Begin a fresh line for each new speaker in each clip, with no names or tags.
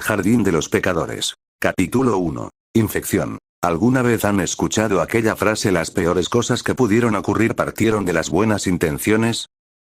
jardín de los pecadores. Capítulo 1. Infección. ¿Alguna vez han escuchado aquella frase: las peores cosas que pudieron ocurrir partieron de las buenas intenciones?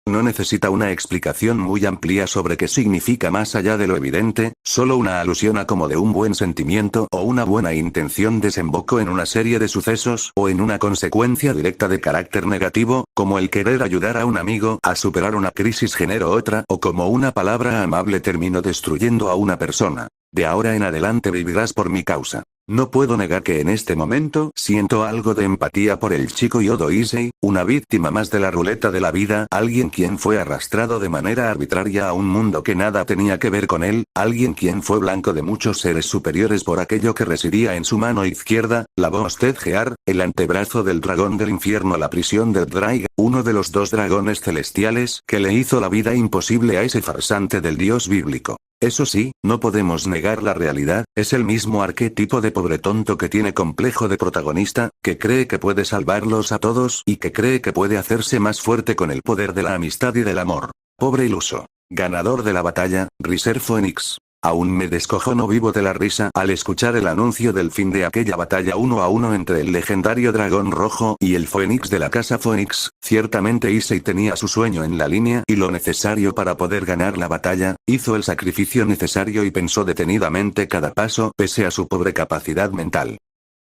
No necesita una explicación muy amplia sobre qué significa más allá de lo evidente, solo una alusión a cómo de un buen sentimiento o una buena intención desembocó en una serie de sucesos o en una consecuencia directa de carácter negativo, como el querer ayudar a un amigo a superar una crisis generó otra, o como una palabra amable terminó destruyendo a una persona. De ahora en adelante vivirás por mi causa. No puedo negar que en este momento siento algo de empatía por el chico Yodo Issei, una víctima más de la ruleta de la vida, alguien quien fue arrastrado de manera arbitraria a un mundo que nada tenía que ver con él, alguien quien fue blanco de muchos seres superiores por aquello que residía en su mano izquierda, la Boosted Gear, el antebrazo del dragón del infierno, la prisión del Draig, uno de los dos dragones celestiales que le hizo la vida imposible a ese farsante del dios bíblico. Eso sí, no podemos negar la realidad, es el mismo arquetipo de pobre tonto que tiene complejo de protagonista, que cree que puede salvarlos a todos y que cree que puede hacerse más fuerte con el poder de la amistad y del amor. Pobre iluso. Ganador de la batalla, Riser Phoenix. Aún me descojono vivo de la risa al escuchar el anuncio del fin de aquella batalla 1 a 1 entre el legendario dragón rojo y el Phoenix de la casa Phoenix. Ciertamente Issei tenía su sueño en la línea y lo necesario para poder ganar la batalla, hizo el sacrificio necesario y pensó detenidamente cada paso pese a su pobre capacidad mental.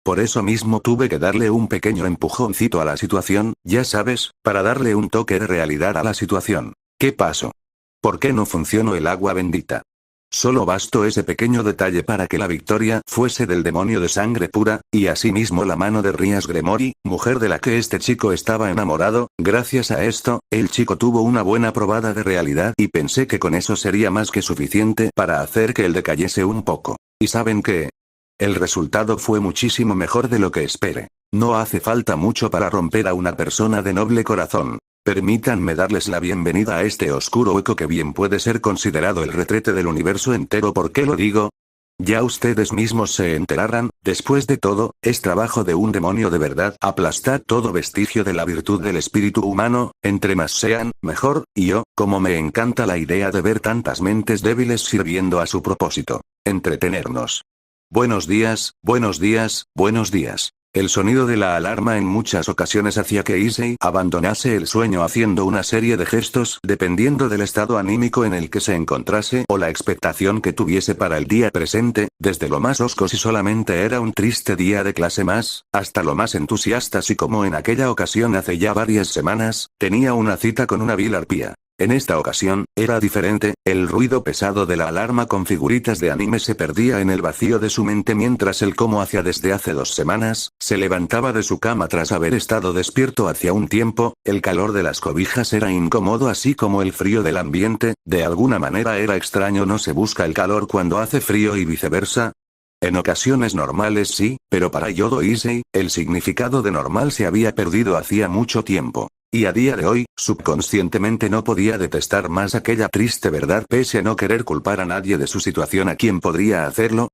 Por eso mismo tuve que darle un pequeño empujoncito a la situación, ya sabes, para darle un toque de realidad a la situación. ¿Qué pasó? ¿Por qué no funcionó el agua bendita? Solo bastó ese pequeño detalle para que la victoria fuese del demonio de sangre pura, y asimismo la mano de Rias Gremory, mujer de la que este chico estaba enamorado. Gracias a esto, el chico tuvo una buena probada de realidad y pensé que con eso sería más que suficiente para hacer que él decayese un poco. ¿Y saben qué? El resultado fue muchísimo mejor de lo que esperé. No hace falta mucho para romper a una persona de noble corazón. Permítanme darles la bienvenida a este oscuro eco que bien puede ser considerado el retrete del universo entero. ¿Por qué lo digo? Ya ustedes mismos se enterarán, después de todo, es trabajo de un demonio de verdad aplastar todo vestigio de la virtud del espíritu humano, entre más sean, mejor, y yo, como me encanta la idea de ver tantas mentes débiles sirviendo a su propósito: entretenernos. Buenos días, buenos días, buenos días. El sonido de la alarma en muchas ocasiones hacía que Issei abandonase el sueño haciendo una serie de gestos dependiendo del estado anímico en el que se encontrase o la expectación que tuviese para el día presente, desde lo más hosco si solamente era un triste día de clase más, hasta lo más entusiasta si como en aquella ocasión hace ya varias semanas, tenía una cita con una vil arpía. En esta ocasión, era diferente, el ruido pesado de la alarma con figuritas de anime se perdía en el vacío de su mente mientras él, como hacía desde hace 2 semanas, se levantaba de su cama tras haber estado despierto hacía un tiempo. El calor de las cobijas era incómodo así como el frío del ambiente, de alguna manera era extraño, no se busca el calor cuando hace frío y viceversa. En ocasiones normales sí, pero para Yodo Issei, el significado de normal se había perdido hacía mucho tiempo. Y a día de hoy, subconscientemente no podía detestar más aquella triste verdad pese a no querer culpar a nadie de su situación. ¿A quién podría hacerlo?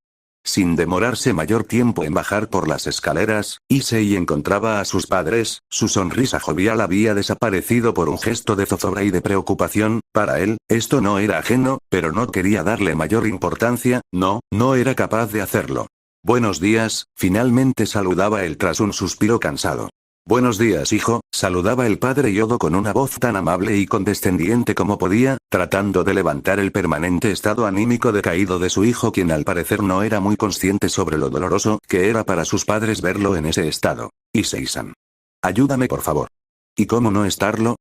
Sin demorarse mayor tiempo en bajar por las escaleras, Issei encontraba a sus padres. Su sonrisa jovial había desaparecido por un gesto de zozobra y de preocupación. Para él, esto no era ajeno, pero no quería darle mayor importancia, no era capaz de hacerlo. Buenos días, finalmente saludaba él tras un suspiro cansado. Buenos días, hijo, saludaba el padre Yodo con una voz tan amable y condescendiente como podía, tratando de levantar el permanente estado anímico decaído de su hijo, quien al parecer no era muy consciente sobre lo doloroso que era para sus padres verlo en ese estado. Issei-san. Ayúdame por favor. ¿Y cómo no estarlo?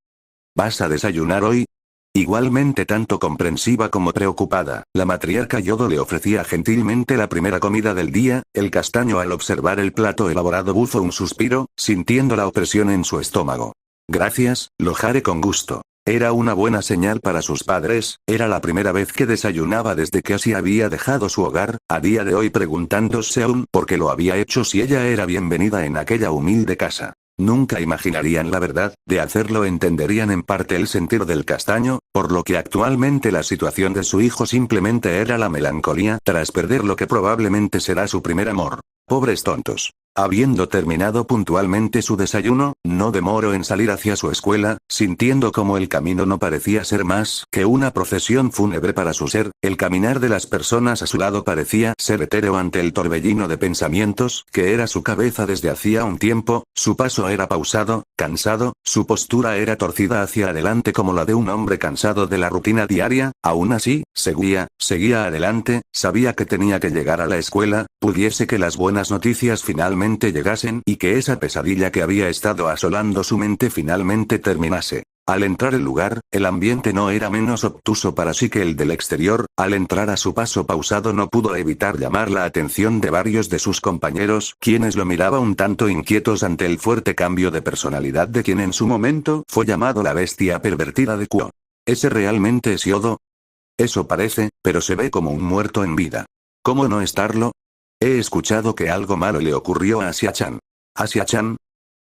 ¿Vas a desayunar hoy? Igualmente tanto comprensiva como preocupada, la matriarca Yodo le ofrecía gentilmente la primera comida del día. El castaño al observar el plato elaborado buzó un suspiro, sintiendo la opresión en su estómago. Gracias, lo haré con gusto. Era una buena señal para sus padres, era la primera vez que desayunaba desde que así había dejado su hogar, a día de hoy preguntándose aún por qué lo había hecho si ella era bienvenida en aquella humilde casa. Nunca imaginarían la verdad, de hacerlo entenderían en parte el sentido del castaño, por lo que actualmente la situación de su hijo simplemente era la melancolía tras perder lo que probablemente será su primer amor. Pobres tontos. Habiendo terminado puntualmente su desayuno, no demoró en salir hacia su escuela, sintiendo como el camino no parecía ser más que una procesión fúnebre para su ser, el caminar de las personas a su lado parecía ser etéreo ante el torbellino de pensamientos que era su cabeza desde hacía un tiempo, su paso era pausado, cansado, su postura era torcida hacia adelante como la de un hombre cansado de la rutina diaria, aún así, seguía adelante, sabía que tenía que llegar a la escuela, pudiese que las buenas noticias finalmente llegasen y que esa pesadilla que había estado asolando su mente finalmente terminase. Al entrar al lugar, el ambiente no era menos obtuso para sí que el del exterior, al entrar a su paso pausado no pudo evitar llamar la atención de varios de sus compañeros, quienes lo miraban un tanto inquietos ante el fuerte cambio de personalidad de quien en su momento fue llamado la bestia pervertida de Kuo. ¿Ese realmente es Yodo? Eso parece, pero se ve como un muerto en vida. ¿Cómo no estarlo? He escuchado que algo malo le ocurrió a Asia-chan. ¿Asia-chan?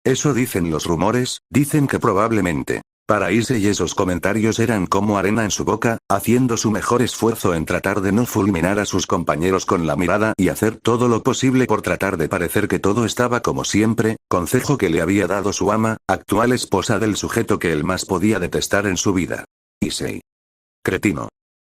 Eso dicen los rumores, dicen que probablemente. Para Issei esos comentarios eran como arena en su boca, haciendo su mejor esfuerzo en tratar de no fulminar a sus compañeros con la mirada y hacer todo lo posible por tratar de parecer que todo estaba como siempre, consejo que le había dado su ama, actual esposa del sujeto que él más podía detestar en su vida. Issei. Cretino.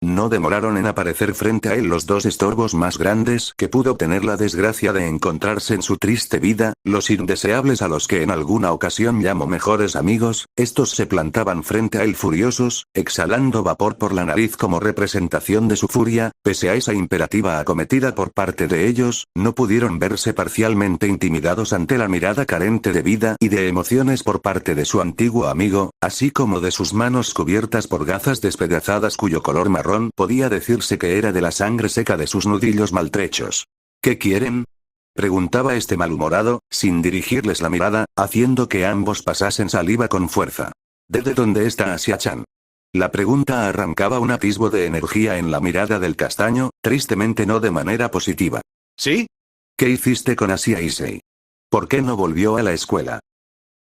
No demoraron en aparecer frente a él los dos estorbos más grandes que pudo tener la desgracia de encontrarse en su triste vida, los indeseables a los que en alguna ocasión llamó mejores amigos, estos se plantaban frente a él furiosos, exhalando vapor por la nariz como representación de su furia, pese a esa imperativa acometida por parte de ellos, no pudieron verse parcialmente intimidados ante la mirada carente de vida y de emociones por parte de su antiguo amigo, así como de sus manos cubiertas por gafas despedazadas cuyo color marrón podía decirse que era de la sangre seca de sus nudillos maltrechos. ¿Qué quieren? Preguntaba este malhumorado, sin dirigirles la mirada, haciendo que ambos pasasen saliva con fuerza. ¿Desde dónde está Asia-chan? La pregunta arrancaba un atisbo de energía en la mirada del castaño, tristemente no de manera positiva. ¿Sí? ¿Qué hiciste con Asia Issei? ¿Por qué no volvió a la escuela?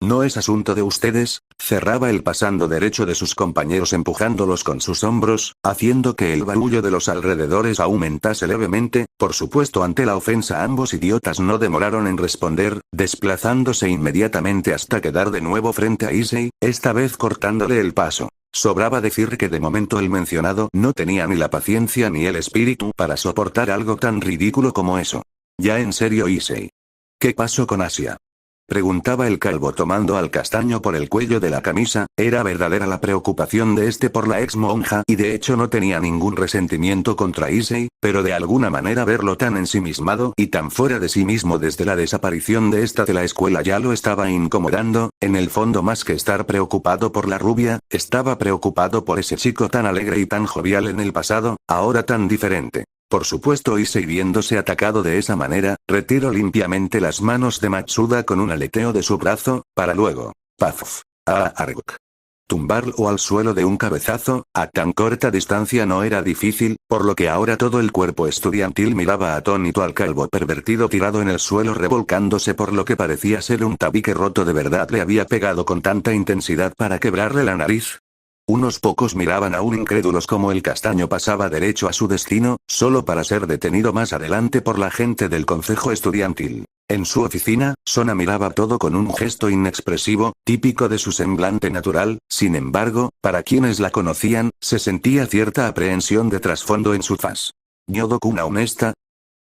No es asunto de ustedes, cerraba el pasando derecho de sus compañeros empujándolos con sus hombros, haciendo que el barullo de los alrededores aumentase levemente, por supuesto ante la ofensa ambos idiotas no demoraron en responder, desplazándose inmediatamente hasta quedar de nuevo frente a Issei, esta vez cortándole el paso. Sobraba decir que de momento el mencionado no tenía ni la paciencia ni el espíritu para soportar algo tan ridículo como eso. Ya en serio Issei. ¿Qué pasó con Asia? Preguntaba el calvo tomando al castaño por el cuello de la camisa, era verdadera la preocupación de este por la ex monja y de hecho no tenía ningún resentimiento contra Issei, pero de alguna manera verlo tan ensimismado y tan fuera de sí mismo desde la desaparición de esta de la escuela ya lo estaba incomodando, en el fondo más que estar preocupado por la rubia, estaba preocupado por ese chico tan alegre y tan jovial en el pasado, ahora tan diferente. Por supuesto Issei viéndose atacado de esa manera, retiró limpiamente las manos de Matsuda con un aleteo de su brazo, para luego, paf, tumbarlo al suelo de un cabezazo, a tan corta distancia no era difícil, por lo que ahora todo el cuerpo estudiantil miraba atónito al calvo pervertido tirado en el suelo revolcándose por lo que parecía ser un tabique roto de verdad le había pegado con tanta intensidad para quebrarle la nariz. Unos pocos miraban aún incrédulos como el castaño pasaba derecho a su destino, solo para ser detenido más adelante por la gente del consejo estudiantil. En su oficina, Sona miraba todo con un gesto inexpresivo, típico de su semblante natural, sin embargo, para quienes la conocían, se sentía cierta aprehensión de trasfondo en su faz. ¿Nyodo-kun aún está?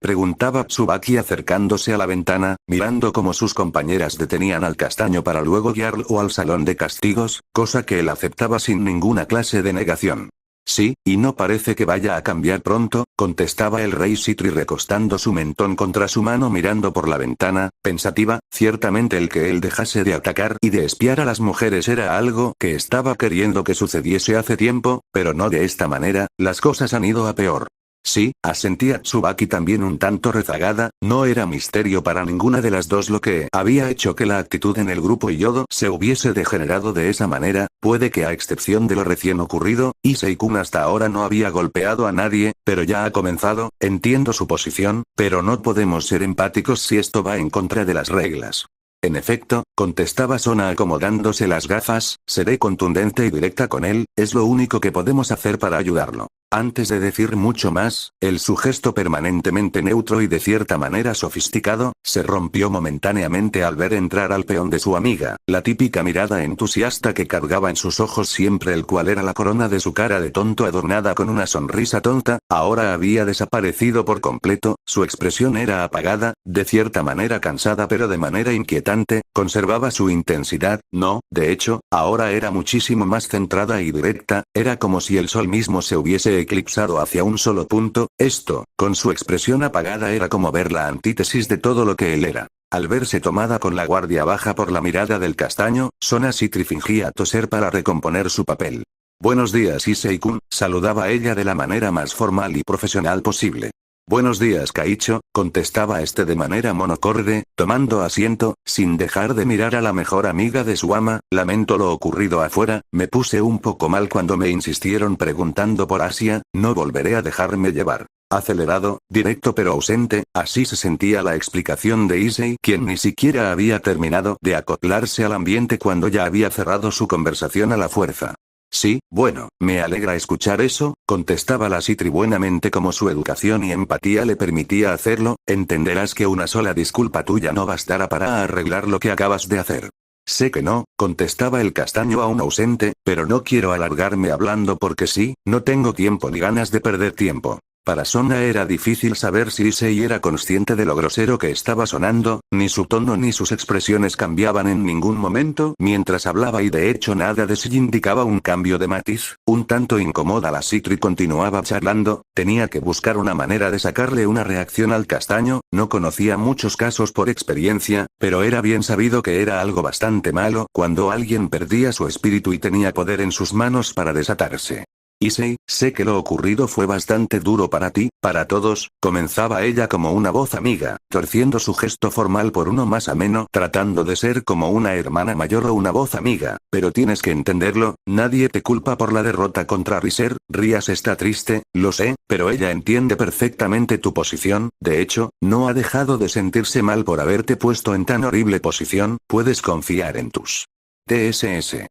Preguntaba Tsubaki acercándose a la ventana, mirando cómo sus compañeras detenían al castaño para luego guiarlo al salón de castigos, cosa que él aceptaba sin ninguna clase de negación. Sí, y no parece que vaya a cambiar pronto, contestaba el rey Citri recostando su mentón contra su mano mirando por la ventana, pensativa, ciertamente el que él dejase de atacar y de espiar a las mujeres era algo que estaba queriendo que sucediese hace tiempo, pero no de esta manera, las cosas han ido a peor. Sí, asentía Tsubaki también un tanto rezagada, no era misterio para ninguna de las dos lo que había hecho que la actitud en el grupo Yodo se hubiese degenerado de esa manera, puede que a excepción de lo recién ocurrido, Issei-kun hasta ahora no había golpeado a nadie, pero ya ha comenzado, entiendo su posición, pero no podemos ser empáticos si esto va en contra de las reglas. En efecto, contestaba Sona acomodándose las gafas, seré contundente y directa con él, es lo único que podemos hacer para ayudarlo. Antes de decir mucho más, su gesto permanentemente neutro y de cierta manera sofisticado, se rompió momentáneamente al ver entrar al peón de su amiga, la típica mirada entusiasta que cargaba en sus ojos siempre, el cual era la corona de su cara de tonto adornada con una sonrisa tonta, ahora había desaparecido por completo, su expresión era apagada, de cierta manera cansada pero de manera inquietante, conservaba su intensidad, no, de hecho, ahora era muchísimo más centrada y directa, era como si el sol mismo se hubiese eclipsado hacia un solo punto. Esto, con su expresión apagada, era como ver la antítesis de todo lo que él era. Al verse tomada con la guardia baja por la mirada del castaño, Sona Citri fingía toser para recomponer su papel. Buenos días, Issei-kun, saludaba ella de la manera más formal y profesional posible. Buenos días, Kaicho, contestaba este de manera monocorde, tomando asiento, sin dejar de mirar a la mejor amiga de su ama. Lamento lo ocurrido afuera, me puse un poco mal cuando me insistieron preguntando por Asia, no volveré a dejarme llevar. Acelerado, directo pero ausente, así se sentía la explicación de Issei, quien ni siquiera había terminado de acoplarse al ambiente cuando ya había cerrado su conversación a la fuerza. Sí, bueno, me alegra escuchar eso, contestaba la Citri buenamente como su educación y empatía le permitía hacerlo. Entenderás que una sola disculpa tuya no bastará para arreglar lo que acabas de hacer. Sé que no, contestaba el castaño aún ausente, pero no quiero alargarme hablando porque sí, no tengo tiempo ni ganas de perder tiempo. Para Sona era difícil saber si Issei era consciente de lo grosero que estaba sonando, ni su tono ni sus expresiones cambiaban en ningún momento mientras hablaba y de hecho nada de sí indicaba un cambio de matiz. Un tanto incómoda la Citri continuaba charlando, tenía que buscar una manera de sacarle una reacción al castaño, no conocía muchos casos por experiencia, pero era bien sabido que era algo bastante malo cuando alguien perdía su espíritu y tenía poder en sus manos para desatarse. Issei, sé que lo ocurrido fue bastante duro para ti, para todos, comenzaba ella como una voz amiga, torciendo su gesto formal por uno más ameno, tratando de ser como una hermana mayor o una voz amiga, pero tienes que entenderlo, nadie te culpa por la derrota contra Riser. Rías está triste, lo sé, pero ella entiende perfectamente tu posición, de hecho, no ha dejado de sentirse mal por haberte puesto en tan horrible posición, puedes confiar en tus TSS.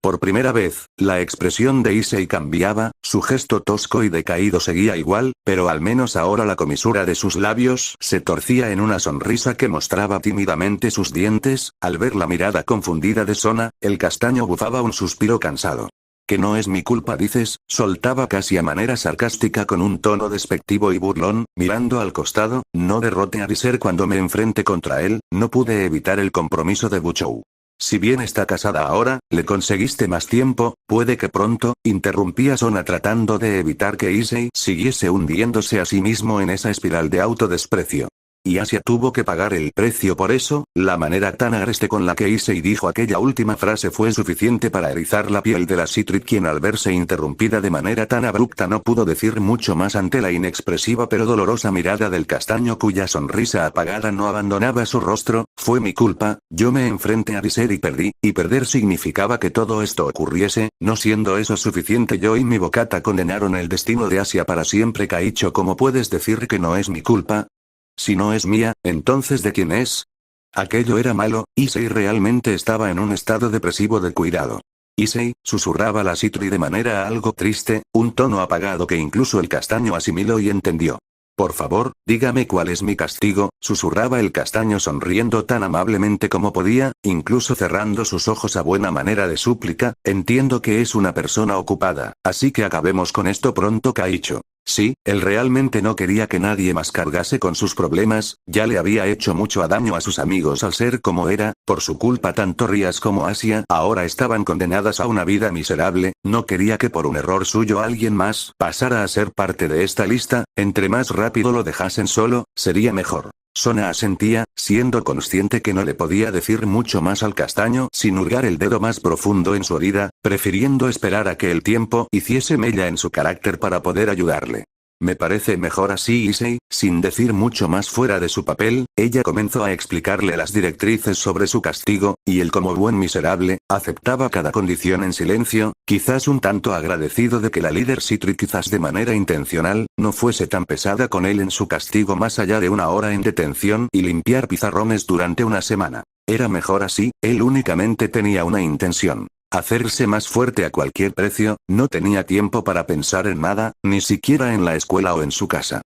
Por primera vez, la expresión de Issei cambiaba, su gesto tosco y decaído seguía igual, pero al menos ahora la comisura de sus labios se torcía en una sonrisa que mostraba tímidamente sus dientes. Al ver la mirada confundida de Sona, el castaño bufaba un suspiro cansado. Que no es mi culpa dices, soltaba casi a manera sarcástica con un tono despectivo y burlón, mirando al costado, no derrote a Riser cuando me enfrente contra él, no pude evitar el compromiso de Buchou. Si bien está casada ahora, le conseguiste más tiempo, puede que pronto, interrumpía Sona tratando de evitar que Issei siguiese hundiéndose a sí mismo en esa espiral de autodesprecio. Y Asia tuvo que pagar el precio por eso. La manera tan agreste con la que Issei dijo aquella última frase fue suficiente para erizar la piel de la Citri, quien al verse interrumpida de manera tan abrupta no pudo decir mucho más ante la inexpresiva pero dolorosa mirada del castaño cuya sonrisa apagada no abandonaba su rostro. Fue mi culpa, yo me enfrenté a Riser y perdí, y perder significaba que todo esto ocurriese, no siendo eso suficiente yo y mi bocata condenaron el destino de Asia para siempre. Kaicho, ¿cómo puedes decir que no es mi culpa? Si no es mía, entonces ¿de quién es? Aquello era malo. Issei realmente estaba en un estado depresivo de cuidado. Issei, susurraba la Citri de manera algo triste, un tono apagado que incluso el castaño asimiló y entendió. Por favor, dígame cuál es mi castigo, susurraba el castaño sonriendo tan amablemente como podía, incluso cerrando sus ojos a buena manera de súplica. Entiendo que es una persona ocupada, así que acabemos con esto pronto, Kaicho. Sí, él realmente no quería que nadie más cargase con sus problemas, ya le había hecho mucho daño a sus amigos al ser como era, por su culpa tanto Rías como Asia ahora estaban condenadas a una vida miserable, no quería que por un error suyo alguien más pasara a ser parte de esta lista, entre más rápido lo dejasen solo, sería mejor. Sona asentía, siendo consciente que no le podía decir mucho más al castaño sin hurgar el dedo más profundo en su herida, prefiriendo esperar a que el tiempo hiciese mella en su carácter para poder ayudarle. Me parece mejor así, Issei. Sin decir mucho más fuera de su papel, ella comenzó a explicarle las directrices sobre su castigo, y él como buen miserable, aceptaba cada condición en silencio, quizás un tanto agradecido de que la líder Citri quizás de manera intencional, no fuese tan pesada con él en su castigo más allá de una hora en detención y limpiar pizarrones durante una semana. Era mejor así, él únicamente tenía una intención. Hacerse más fuerte a cualquier precio, no tenía tiempo para pensar en nada, ni siquiera en la escuela o en su casa.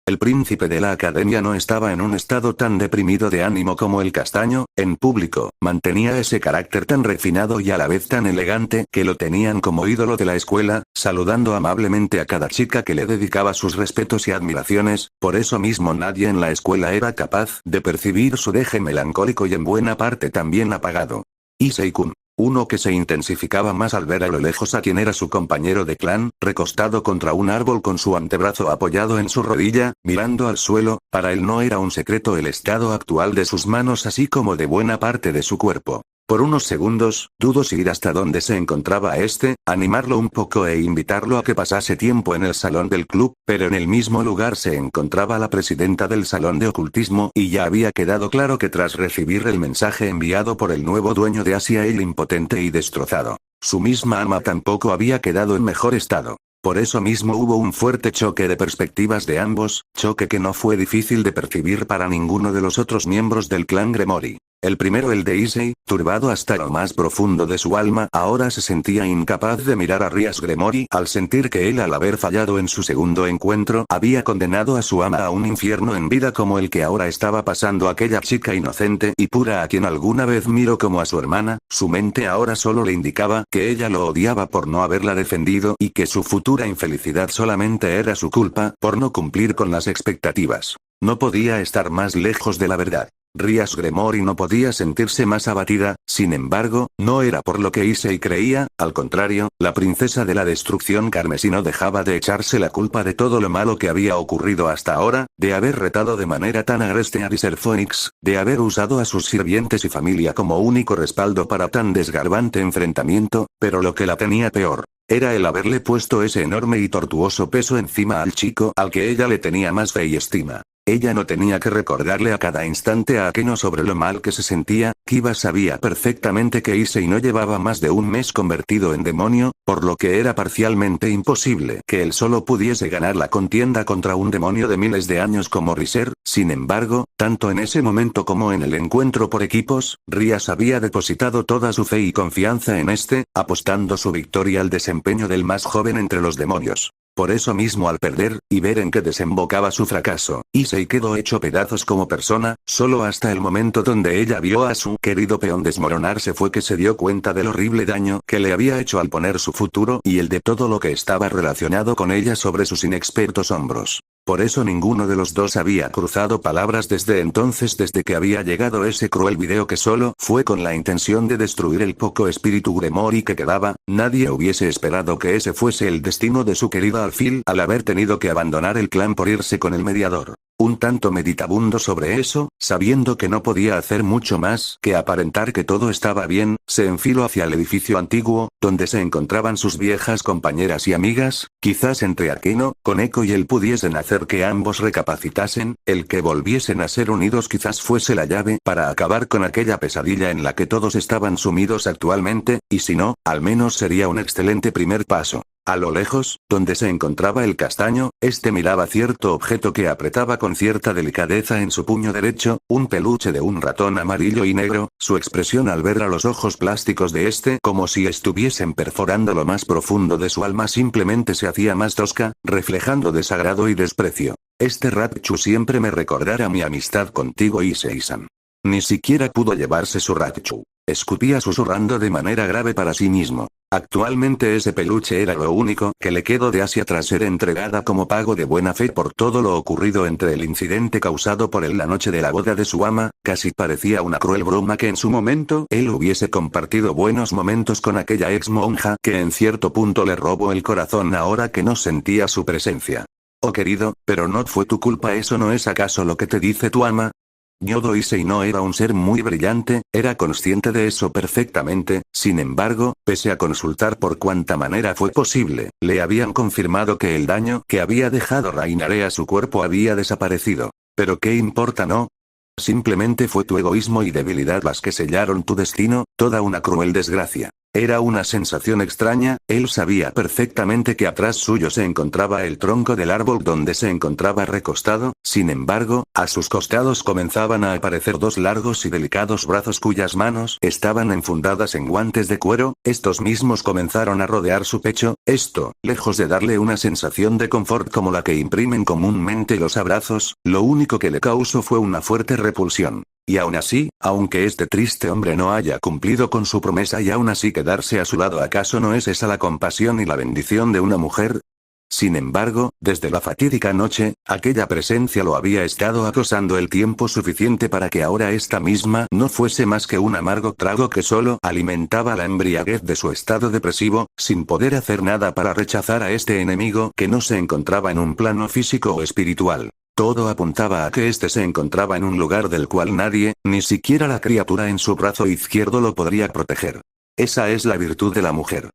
El príncipe de la academia no estaba en un estado tan deprimido de ánimo como el castaño, en público, mantenía ese carácter tan refinado y a la vez tan elegante que lo tenían como ídolo de la escuela, saludando amablemente a cada chica que le dedicaba sus respetos y admiraciones, por eso mismo nadie en la escuela era capaz de percibir su deje melancólico y en buena parte también apagado. Issei-kun. Uno que se intensificaba más al ver a lo lejos a quien era su compañero de clan, recostado contra un árbol con su antebrazo apoyado en su rodilla, mirando al suelo, para él no era un secreto el estado actual de sus manos así como de buena parte de su cuerpo. Por unos segundos, dudó si ir hasta donde se encontraba animarlo un poco e invitarlo a que pasase tiempo en el salón del club, pero en el mismo lugar se encontraba la presidenta del salón de ocultismo y ya había quedado claro que tras recibir el mensaje enviado por el nuevo dueño de Asia él impotente y destrozado, su misma ama tampoco había quedado en mejor estado. Por eso mismo hubo un fuerte choque de perspectivas de ambos, choque que no fue difícil de percibir para ninguno de los otros miembros del clan Gremory. El primero el de Issei, turbado hasta lo más profundo de su alma, ahora se sentía incapaz de mirar a Rias Gremory al sentir que él al haber fallado en su segundo encuentro había condenado a su ama a un infierno en vida como el que ahora estaba pasando aquella chica inocente y pura a quien alguna vez miró como a su hermana, su mente ahora solo le indicaba que ella lo odiaba por no haberla defendido y que su futura infelicidad solamente era su culpa por no cumplir con las expectativas. No podía estar más lejos de la verdad. Rias Gremory no podía sentirse más abatida, sin embargo, no era por lo que Issei creía, al contrario, la princesa de la destrucción carmesí no dejaba de echarse la culpa de todo lo malo que había ocurrido hasta ahora, de haber retado de manera tan agreste a Visser Phoenix, de haber usado a sus sirvientes y familia como único respaldo para tan desgarbante enfrentamiento, pero lo que la tenía peor era el haberle puesto ese enorme y tortuoso peso encima al chico al que ella le tenía más fe y estima. Ella no tenía que recordarle a cada instante a Akeno sobre lo mal que se sentía, Kiba sabía perfectamente que Issei no llevaba más de un mes convertido en demonio, por lo que era parcialmente imposible que él solo pudiese ganar la contienda contra un demonio de miles de años como Riser. Sin embargo, tanto en ese momento como en el encuentro por equipos, Rias había depositado toda su fe y confianza en apostando su victoria al desempeño del más joven entre los demonios. Por eso mismo al perder, y ver en qué desembocaba su fracaso, Issei quedó hecho pedazos como persona, solo hasta el momento donde ella vio a su querido peón desmoronarse fue que se dio cuenta del horrible daño que le había hecho al poner su futuro y el de todo lo que estaba relacionado con ella sobre sus inexpertos hombros. Por eso ninguno de los dos había cruzado palabras desde entonces desde que había llegado ese cruel video que solo fue con la intención de destruir el poco espíritu Gremory que quedaba, nadie hubiese esperado que ese fuese el destino de su querida Alfil al haber tenido que abandonar el clan por irse con el mediador. Un tanto meditabundo sobre eso, sabiendo que no podía hacer mucho más que aparentar que todo estaba bien, se enfiló hacia el edificio antiguo, donde se encontraban sus viejas compañeras y amigas, quizás entre Akeno, Koneko y él pudiesen hacer que ambos recapacitasen, el que volviesen a ser unidos quizás fuese la llave para acabar con aquella pesadilla en la que todos estaban sumidos actualmente, y si no, al menos sería un excelente primer paso. A lo lejos, donde se encontraba el castaño, miraba cierto objeto que apretaba con cierta delicadeza en su puño derecho, un peluche de un ratón amarillo y negro, su expresión al ver a los ojos plásticos de como si estuviesen perforando lo más profundo de su alma simplemente se hacía más tosca, reflejando desagrado y desprecio. Raichu siempre me recordará mi amistad contigo Issei-san. Ni siquiera pudo llevarse su Raichu. Escupía susurrando de manera grave para sí mismo. Actualmente ese peluche era lo único que le quedó de Asia tras ser entregada como pago de buena fe por todo lo ocurrido entre el incidente causado por él la noche de la boda de su ama, casi parecía una cruel broma que en su momento él hubiese compartido buenos momentos con aquella ex monja que en cierto punto le robó el corazón ahora que no sentía su presencia. Oh querido, pero no fue tu culpa, ¿eso no es acaso lo que te dice tu ama? Nyodo Issei no era un ser muy brillante, era consciente de eso perfectamente, sin embargo, pese a consultar por cuanta manera fue posible, le habían confirmado que el daño que había dejado Rainare a su cuerpo había desaparecido. Pero ¿qué importa, no? Simplemente fue tu egoísmo y debilidad las que sellaron tu destino, toda una cruel desgracia. Era una sensación extraña, él sabía perfectamente que atrás suyo se encontraba el tronco del árbol donde se encontraba recostado, sin embargo, a sus costados comenzaban a aparecer dos largos y delicados brazos cuyas manos estaban enfundadas en guantes de cuero, estos mismos comenzaron a rodear su pecho, esto, lejos de darle una sensación de confort como la que imprimen comúnmente los abrazos, lo único que le causó fue una fuerte repulsión. Y aún así, aunque este triste hombre no haya cumplido con su promesa y aún así quedarse a su lado, ¿acaso no es esa la compasión y la bendición de una mujer? Sin embargo, desde la fatídica noche, aquella presencia lo había estado acosando el tiempo suficiente para que ahora esta misma no fuese más que un amargo trago que solo alimentaba la embriaguez de su estado depresivo, sin poder hacer nada para rechazar a este enemigo que no se encontraba en un plano físico o espiritual. Todo apuntaba a que éste se encontraba en un lugar del cual nadie, ni siquiera la criatura en su brazo izquierdo, lo podría proteger. Esa es la virtud de la mujer.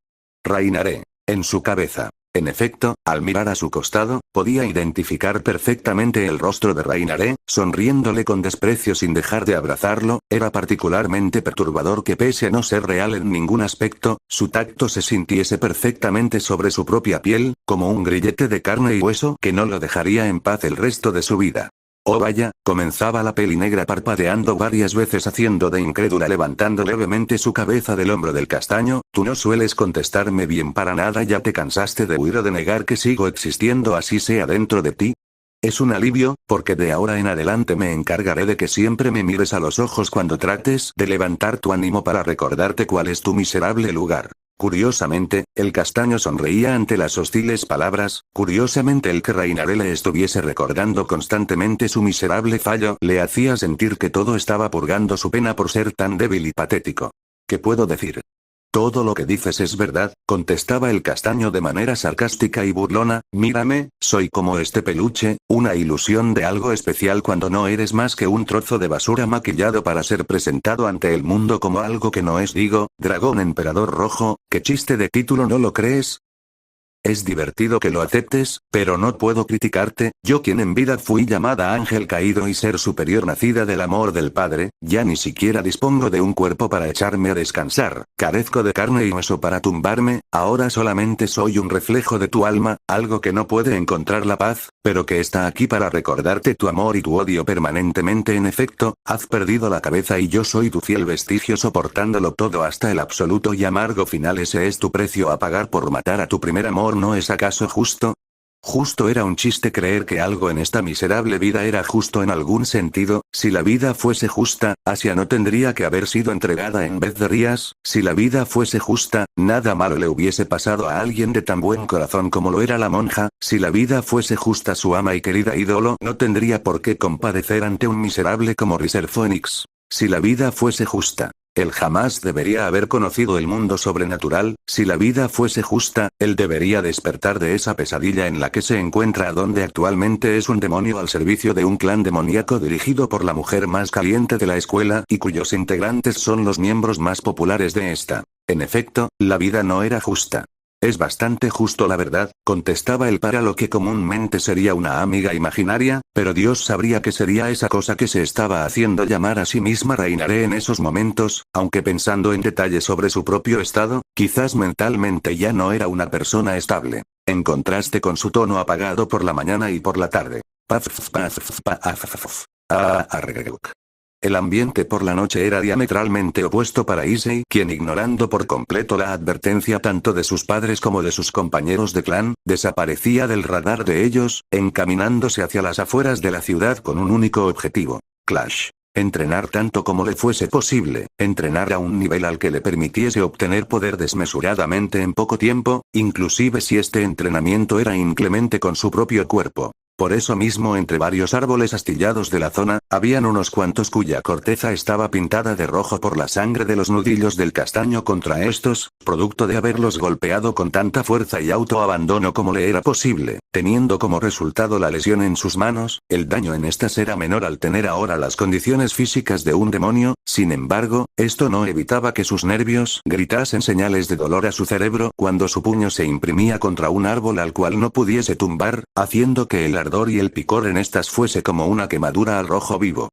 Reinaré. En su cabeza. En efecto, al mirar a su costado, podía identificar perfectamente el rostro de Reinaré, sonriéndole con desprecio sin dejar de abrazarlo. Era particularmente perturbador que, pese a no ser real en ningún aspecto, su tacto se sintiese perfectamente sobre su propia piel, como un grillete de carne y hueso que no lo dejaría en paz el resto de su vida. Oh vaya, comenzaba la peli negra parpadeando varias veces, haciendo de incrédula, levantando levemente su cabeza del hombro del castaño. Tú no sueles contestarme bien para nada, ¿ya te cansaste de huir o de negar que sigo existiendo así sea dentro de ti? Es un alivio, porque de ahora en adelante me encargaré de que siempre me mires a los ojos cuando trates de levantar tu ánimo para recordarte cuál es tu miserable lugar. Curiosamente, el castaño sonreía ante las hostiles palabras. Curiosamente, el que Reinaré le estuviese recordando constantemente su miserable fallo le hacía sentir que todo estaba purgando su pena por ser tan débil y patético. ¿Qué puedo decir? Todo lo que dices es verdad, contestaba el castaño de manera sarcástica y burlona. Mírame, soy como este peluche, una ilusión de algo especial cuando no eres más que un trozo de basura maquillado para ser presentado ante el mundo como algo que no es. Digo, dragón emperador rojo, ¿qué chiste de título, no lo crees? Es divertido que lo aceptes, pero no puedo criticarte, yo quien en vida fui llamada ángel caído y ser superior nacida del amor del Padre, ya ni siquiera dispongo de un cuerpo para echarme a descansar, carezco de carne y hueso para tumbarme, ahora solamente soy un reflejo de tu alma, algo que no puede encontrar la paz, pero que está aquí para recordarte tu amor y tu odio permanentemente. En efecto, has perdido la cabeza y yo soy tu fiel vestigio soportándolo todo hasta el absoluto y amargo final. Ese es tu precio a pagar por matar a tu primer amor. ¿No es acaso justo? Justo era un chiste creer que algo en esta miserable vida era justo en algún sentido. Si la vida fuese justa, Asia no tendría que haber sido entregada en vez de Rías. Si la vida fuese justa, nada malo le hubiese pasado a alguien de tan buen corazón como lo era la monja. Si la vida fuese justa, su ama y querida ídolo no tendría por qué compadecer ante un miserable como Riser Phoenix. Si la vida fuese justa, él jamás debería haber conocido el mundo sobrenatural. Si la vida fuese justa, él debería despertar de esa pesadilla en la que se encuentra, donde actualmente es un demonio al servicio de un clan demoníaco dirigido por la mujer más caliente de la escuela y cuyos integrantes son los miembros más populares de esta. En efecto, la vida no era justa. Es bastante justo, la verdad, contestaba el para lo que comúnmente sería una amiga imaginaria, pero Dios sabría qué sería esa cosa que se estaba haciendo llamar a sí misma Reinaré en esos momentos, aunque pensando en detalle sobre su propio estado, quizás mentalmente ya no era una persona estable. En contraste con su tono apagado por la mañana y por la tarde. El ambiente por la noche era diametralmente opuesto para Issei, quien, ignorando por completo la advertencia tanto de sus padres como de sus compañeros de clan, desaparecía del radar de ellos, encaminándose hacia las afueras de la ciudad con un único objetivo: Clash. Entrenar tanto como le fuese posible, entrenar a un nivel al que le permitiese obtener poder desmesuradamente en poco tiempo, inclusive si este entrenamiento era inclemente con su propio cuerpo. Por eso mismo, entre varios árboles astillados de la zona, habían unos cuantos cuya corteza estaba pintada de rojo por la sangre de los nudillos del castaño contra estos, producto de haberlos golpeado con tanta fuerza y autoabandono como le era posible, teniendo como resultado la lesión en sus manos. El daño en estas era menor al tener ahora las condiciones físicas de un demonio. Sin embargo, esto no evitaba que sus nervios gritasen señales de dolor a su cerebro cuando su puño se imprimía contra un árbol al cual no pudiese tumbar, haciendo que el ardor y el picor en estas fuese como una quemadura al rojo vivo.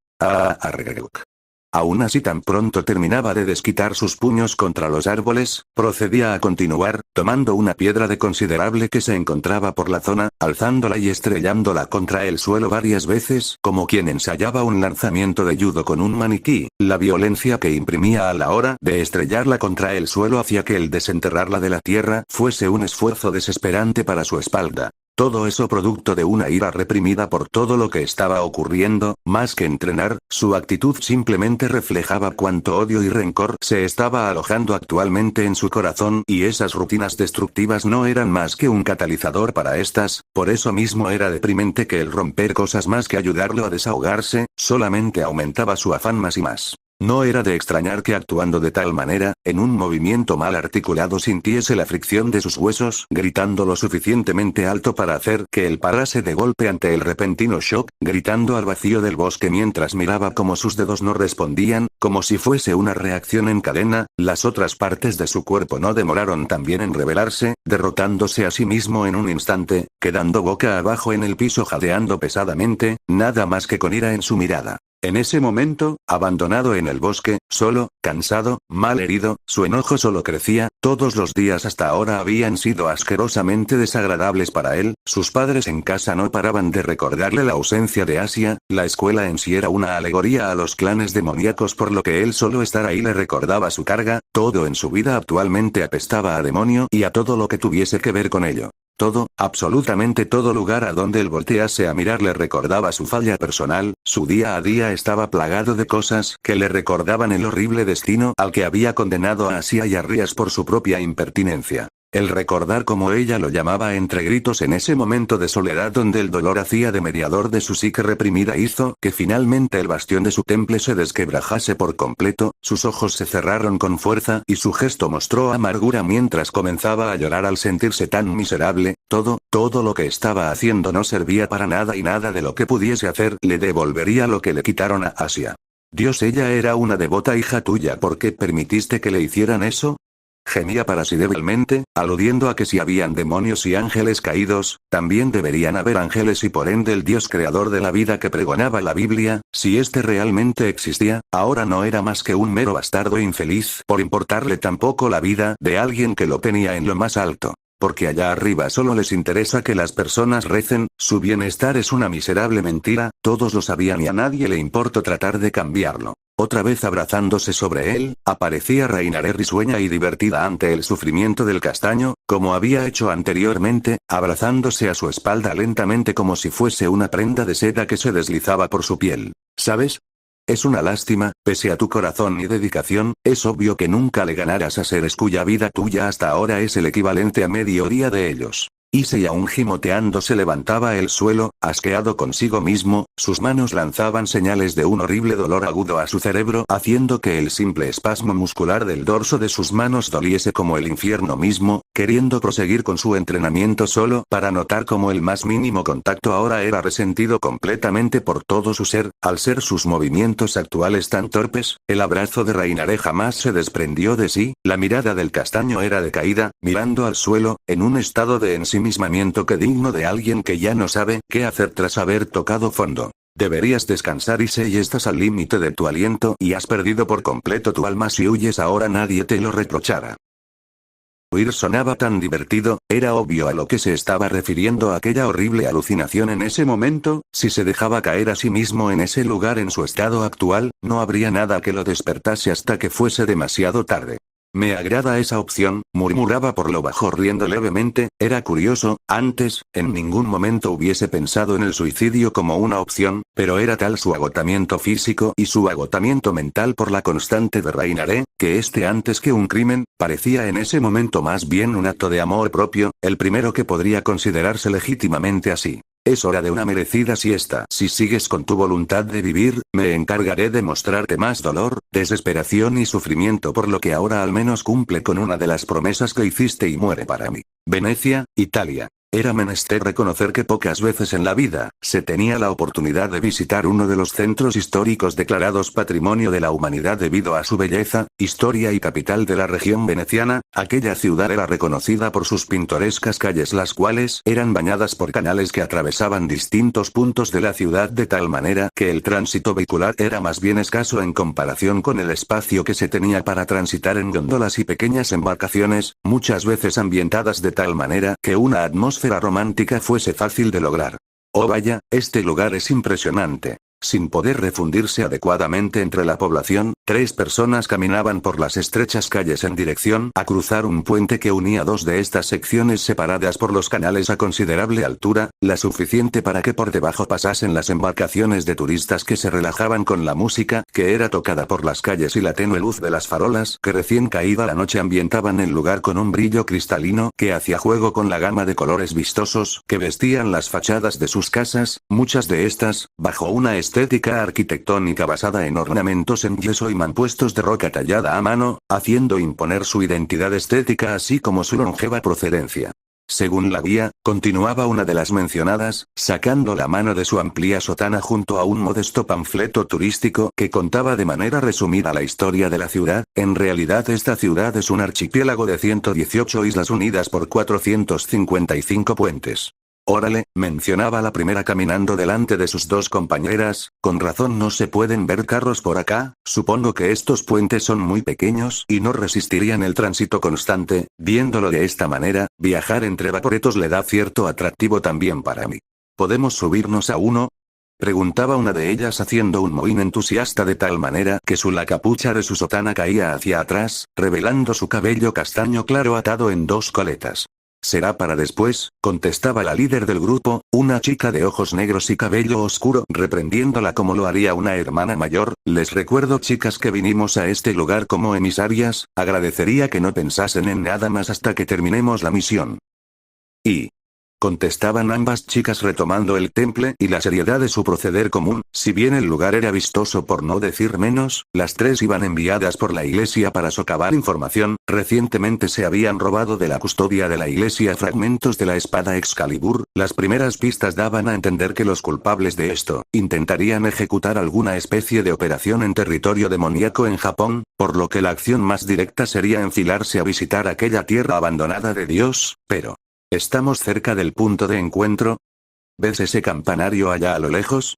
Aún así, tan pronto terminaba de desquitar sus puños contra los árboles, procedía a continuar, tomando una piedra de considerable que se encontraba por la zona, alzándola y estrellándola contra el suelo varias veces, como quien ensayaba un lanzamiento de judo con un maniquí. La violencia que imprimía a la hora de estrellarla contra el suelo hacía que el desenterrarla de la tierra fuese un esfuerzo desesperante para su espalda. Todo eso producto de una ira reprimida por todo lo que estaba ocurriendo, más que entrenar, su actitud simplemente reflejaba cuánto odio y rencor se estaba alojando actualmente en su corazón, y esas rutinas destructivas no eran más que un catalizador para estas. Por eso mismo era deprimente que el romper cosas más que ayudarlo a desahogarse, solamente aumentaba su afán más y más. No era de extrañar que actuando de tal manera, en un movimiento mal articulado sintiese la fricción de sus huesos, gritando lo suficientemente alto para hacer que él parase de golpe ante el repentino shock, gritando al vacío del bosque mientras miraba cómo sus dedos no respondían, como si fuese una reacción en cadena. Las otras partes de su cuerpo no demoraron también en revelarse, derrotándose a sí mismo en un instante, quedando boca abajo en el piso jadeando pesadamente, nada más que con ira en su mirada. En ese momento, abandonado en el bosque, solo, cansado, mal herido, su enojo solo crecía. Todos los días hasta ahora habían sido asquerosamente desagradables para él. Sus padres en casa no paraban de recordarle la ausencia de Asia, la escuela en sí era una alegoría a los clanes demoníacos, por lo que él solo estar ahí le recordaba su carga. Todo en su vida actualmente apestaba a demonio y a todo lo que tuviese que ver con ello. Todo, absolutamente todo lugar a donde él voltease a mirar le recordaba su falla personal. Su día a día estaba plagado de cosas que le recordaban el horrible destino al que había condenado a Asia y a Rías por su propia impertinencia. El recordar como ella lo llamaba entre gritos en ese momento de soledad donde el dolor hacía de mediador de su psique reprimida hizo que finalmente el bastión de su temple se desquebrajase por completo. Sus ojos se cerraron con fuerza y su gesto mostró amargura mientras comenzaba a llorar al sentirse tan miserable. Todo lo que estaba haciendo no servía para nada y nada de lo que pudiese hacer le devolvería lo que le quitaron a Asia. Dios, ella era una devota hija tuya, ¿por qué permitiste que le hicieran eso? Gemía para sí débilmente, aludiendo a que si habían demonios y ángeles caídos, también deberían haber ángeles y por ende el Dios creador de la vida que pregonaba la Biblia. Si este realmente existía, ahora no era más que un mero bastardo infeliz por importarle tampoco la vida de alguien que lo tenía en lo más alto. Porque allá arriba solo les interesa que las personas recen, su bienestar es una miserable mentira, todos lo sabían y a nadie le importó tratar de cambiarlo. Otra vez abrazándose sobre él, aparecía Reinaré risueña y divertida ante el sufrimiento del castaño, como había hecho anteriormente, abrazándose a su espalda lentamente como si fuese una prenda de seda que se deslizaba por su piel. ¿Sabes? Es una lástima, pese a tu corazón y dedicación, es obvio que nunca le ganarás a seres cuya vida tuya hasta ahora es el equivalente a medio día de ellos. Issei aún gimoteando se levantaba el suelo, asqueado consigo mismo, sus manos lanzaban señales de un horrible dolor agudo a su cerebro, haciendo que el simple espasmo muscular del dorso de sus manos doliese como el infierno mismo, queriendo proseguir con su entrenamiento solo para notar como el más mínimo contacto ahora era resentido completamente por todo su ser. Al ser sus movimientos actuales tan torpes, el abrazo de Reinaré jamás se desprendió de sí. La mirada del castaño era decaída, mirando al suelo, en un estado de ensimismamiento que digno de alguien que ya no sabe qué hacer tras haber tocado fondo. Deberías descansar, Issei, estás al límite de tu aliento y has perdido por completo tu alma. Si huyes ahora nadie te lo reprochará. Huir sonaba tan divertido, era obvio a lo que se estaba refiriendo aquella horrible alucinación en ese momento. Si se dejaba caer a sí mismo en ese lugar en su estado actual, no habría nada que lo despertase hasta que fuese demasiado tarde. Me agrada esa opción, murmuraba por lo bajo riendo levemente. Era curioso, antes, en ningún momento hubiese pensado en el suicidio como una opción, pero era tal su agotamiento físico y su agotamiento mental por la constante de Reinaré, que antes que un crimen, parecía en ese momento más bien un acto de amor propio, el primero que podría considerarse legítimamente así. Es hora de una merecida siesta. Si sigues con tu voluntad de vivir, me encargaré de mostrarte más dolor, desesperación y sufrimiento, por lo que ahora al menos cumple con una de las promesas que hiciste y muere para mí. Venecia, Italia. Era menester reconocer que pocas veces en la vida, se tenía la oportunidad de visitar uno de los centros históricos declarados Patrimonio de la Humanidad debido a su belleza, historia y capital de la región veneciana. Aquella ciudad era reconocida por sus pintorescas calles, las cuales eran bañadas por canales que atravesaban distintos puntos de la ciudad de tal manera que el tránsito vehicular era más bien escaso en comparación con el espacio que se tenía para transitar en góndolas y pequeñas embarcaciones, muchas veces ambientadas de tal manera que una atmósfera romántica fuese fácil de lograr. Oh vaya, este lugar es impresionante. Sin poder refundirse adecuadamente entre la población, 3 personas caminaban por las estrechas calles en dirección a cruzar un puente que unía dos de estas secciones separadas por los canales a considerable altura, la suficiente para que por debajo pasasen las embarcaciones de turistas que se relajaban con la música que era tocada por las calles y la tenue luz de las farolas que recién caída la noche ambientaban el lugar con un brillo cristalino que hacía juego con la gama de colores vistosos que vestían las fachadas de sus casas, muchas de estas, bajo una estética arquitectónica basada en ornamentos en yeso y mampuestos de roca tallada a mano, haciendo imponer su identidad estética así como su longeva procedencia. Según la guía, continuaba una de las mencionadas, sacando la mano de su amplia sotana junto a un modesto panfleto turístico que contaba de manera resumida la historia de la ciudad. En realidad esta ciudad es un archipiélago de 118 islas unidas por 455 puentes. Órale, mencionaba la primera caminando delante de sus 2 compañeras, con razón no se pueden ver carros por acá, supongo que estos puentes son muy pequeños y no resistirían el tránsito constante. Viéndolo de esta manera, viajar entre vaporetos le da cierto atractivo también para mí. ¿Podemos subirnos a uno?, preguntaba una de ellas haciendo un mohín entusiasta de tal manera que la capucha de su sotana caía hacia atrás, revelando su cabello castaño claro atado en 2 coletas. Será para después, contestaba la líder del grupo, una chica de ojos negros y cabello oscuro, reprendiéndola como lo haría una hermana mayor. Les recuerdo, chicas, que vinimos a este lugar como emisarias, agradecería que no pensasen en nada más hasta que terminemos la misión. Y contestaban ambas chicas retomando el temple y la seriedad de su proceder común. Si bien el lugar era vistoso por no decir menos, las 3 iban enviadas por la iglesia para socavar información. Recientemente se habían robado de la custodia de la iglesia fragmentos de la espada Excalibur. Las primeras pistas daban a entender que los culpables de esto intentarían ejecutar alguna especie de operación en territorio demoníaco en Japón, por lo que la acción más directa sería enfilarse a visitar aquella tierra abandonada de Dios, pero ¿estamos cerca del punto de encuentro? ¿Ves ese campanario allá a lo lejos?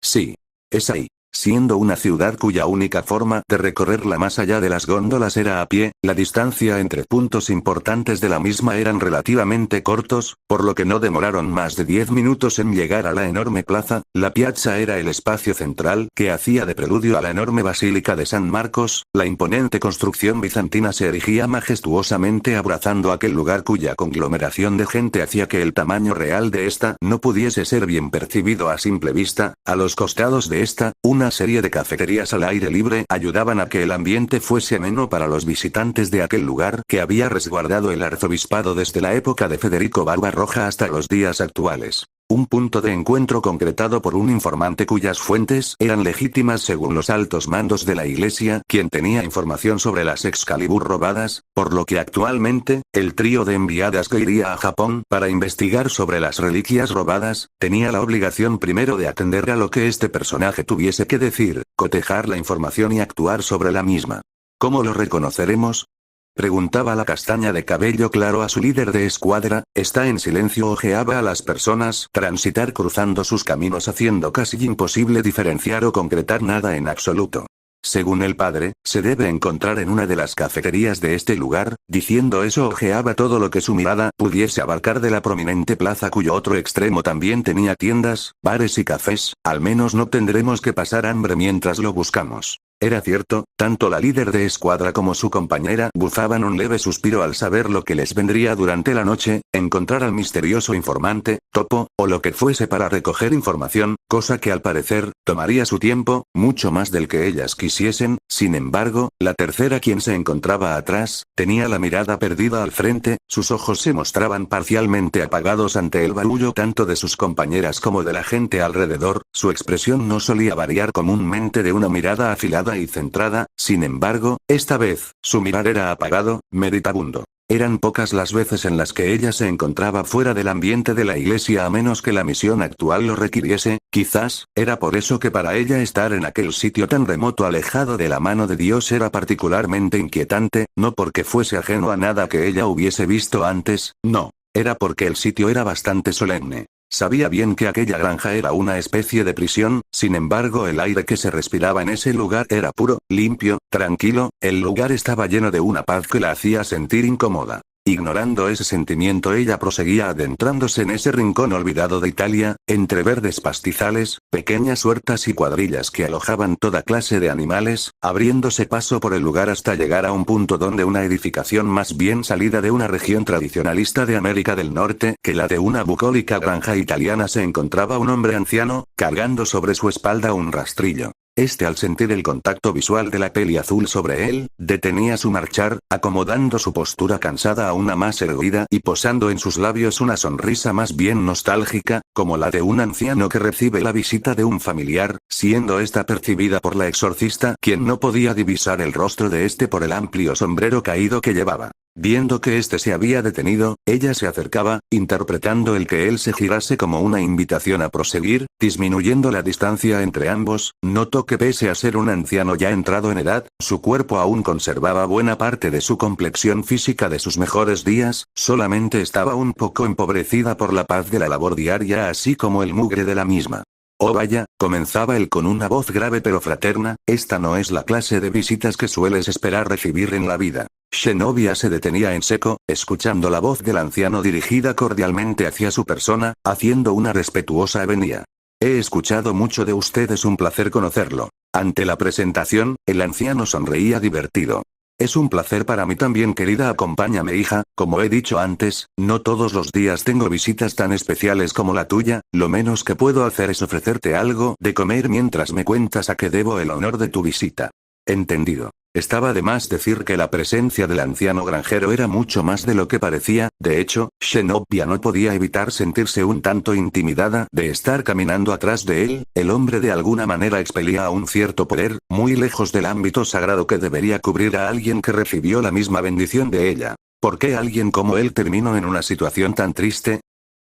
Sí. Es ahí. Siendo una ciudad cuya única forma de recorrerla más allá de las góndolas era a pie, la distancia entre puntos importantes de la misma eran relativamente cortos, por lo que no demoraron más de 10 minutos en llegar a la enorme plaza. La piazza era el espacio central que hacía de preludio a la enorme basílica de San Marcos. La imponente construcción bizantina se erigía majestuosamente abrazando aquel lugar cuya conglomeración de gente hacía que el tamaño real de esta no pudiese ser bien percibido a simple vista. A los costados de esta, una serie de cafeterías al aire libre ayudaban a que el ambiente fuese ameno para los visitantes de aquel lugar que había resguardado el arzobispado desde la época de Federico Barbarroja hasta los días actuales. Un punto de encuentro concretado por un informante cuyas fuentes eran legítimas según los altos mandos de la iglesia, quien tenía información sobre las Excalibur robadas, por lo que actualmente, el trío de enviadas que iría a Japón para investigar sobre las reliquias robadas, tenía la obligación primero de atender a lo que este personaje tuviese que decir, cotejar la información y actuar sobre la misma. ¿Cómo lo reconoceremos?, preguntaba la castaña de cabello claro a su líder de escuadra. Está en silencio, ojeaba a las personas transitar cruzando sus caminos haciendo casi imposible diferenciar o concretar nada en absoluto. Según el padre, se debe encontrar en una de las cafeterías de este lugar. Diciendo eso ojeaba todo lo que su mirada pudiese abarcar de la prominente plaza cuyo otro extremo también tenía tiendas, bares y cafés. Al menos no tendremos que pasar hambre mientras lo buscamos. Era cierto, tanto la líder de escuadra como su compañera bufaban un leve suspiro al saber lo que les vendría durante la noche, encontrar al misterioso informante, topo, o lo que fuese para recoger información, cosa que al parecer, tomaría su tiempo, mucho más del que ellas quisiesen. Sin embargo, la tercera, quien se encontraba atrás, tenía la mirada perdida al frente, sus ojos se mostraban parcialmente apagados ante el barullo tanto de sus compañeras como de la gente alrededor. Su expresión no solía variar comúnmente de una mirada afilada y centrada. Sin embargo, esta vez, su mirar era apagado, meditabundo. Eran pocas las veces en las que ella se encontraba fuera del ambiente de la iglesia a menos que la misión actual lo requiriese, quizás, era por eso que para ella estar en aquel sitio tan remoto alejado de la mano de Dios era particularmente inquietante, no porque fuese ajeno a nada que ella hubiese visto antes, no, era porque el sitio era bastante solemne. Sabía bien que aquella granja era una especie de prisión, sin embargo el aire que se respiraba en ese lugar era puro, limpio, tranquilo, el lugar estaba lleno de una paz que la hacía sentir incómoda. Ignorando ese sentimiento ella proseguía adentrándose en ese rincón olvidado de Italia, entre verdes pastizales, pequeñas huertas y cuadrillas que alojaban toda clase de animales, abriéndose paso por el lugar hasta llegar a un punto donde una edificación más bien salida de una región tradicionalista de América del Norte que la de una bucólica granja italiana se encontraba un hombre anciano, cargando sobre su espalda un rastrillo. Al sentir el contacto visual de la peli azul sobre él, detenía su marchar, acomodando su postura cansada a una más erguida y posando en sus labios una sonrisa más bien nostálgica, como la de un anciano que recibe la visita de un familiar, siendo esta percibida por la exorcista, quien no podía divisar el rostro de este por el amplio sombrero caído que llevaba. Viendo que este se había detenido, ella se acercaba, interpretando el que él se girase como una invitación a proseguir, disminuyendo la distancia entre ambos. Notó que pese a ser un anciano ya entrado en edad, su cuerpo aún conservaba buena parte de su complexión física de sus mejores días, solamente estaba un poco empobrecida por la paz de la labor diaria así como el mugre de la misma. Oh vaya, comenzaba él con una voz grave pero fraterna, esta no es la clase de visitas que sueles esperar recibir en la vida. Zenobia se detenía en seco, escuchando la voz del anciano dirigida cordialmente hacia su persona, haciendo una respetuosa venia. He escuchado mucho de usted, es un placer conocerlo. Ante la presentación, el anciano sonreía divertido. Es un placer para mí también, querida, acompáñame, hija, como he dicho antes, no todos los días tengo visitas tan especiales como la tuya, lo menos que puedo hacer es ofrecerte algo de comer mientras me cuentas a qué debo el honor de tu visita. Entendido. Estaba de más decir que la presencia del anciano granjero era mucho más de lo que parecía, de hecho, Zenobia no podía evitar sentirse un tanto intimidada de estar caminando atrás de él, el hombre de alguna manera expelía a un cierto poder, muy lejos del ámbito sagrado que debería cubrir a alguien que recibió la misma bendición de ella. ¿Por qué alguien como él terminó en una situación tan triste?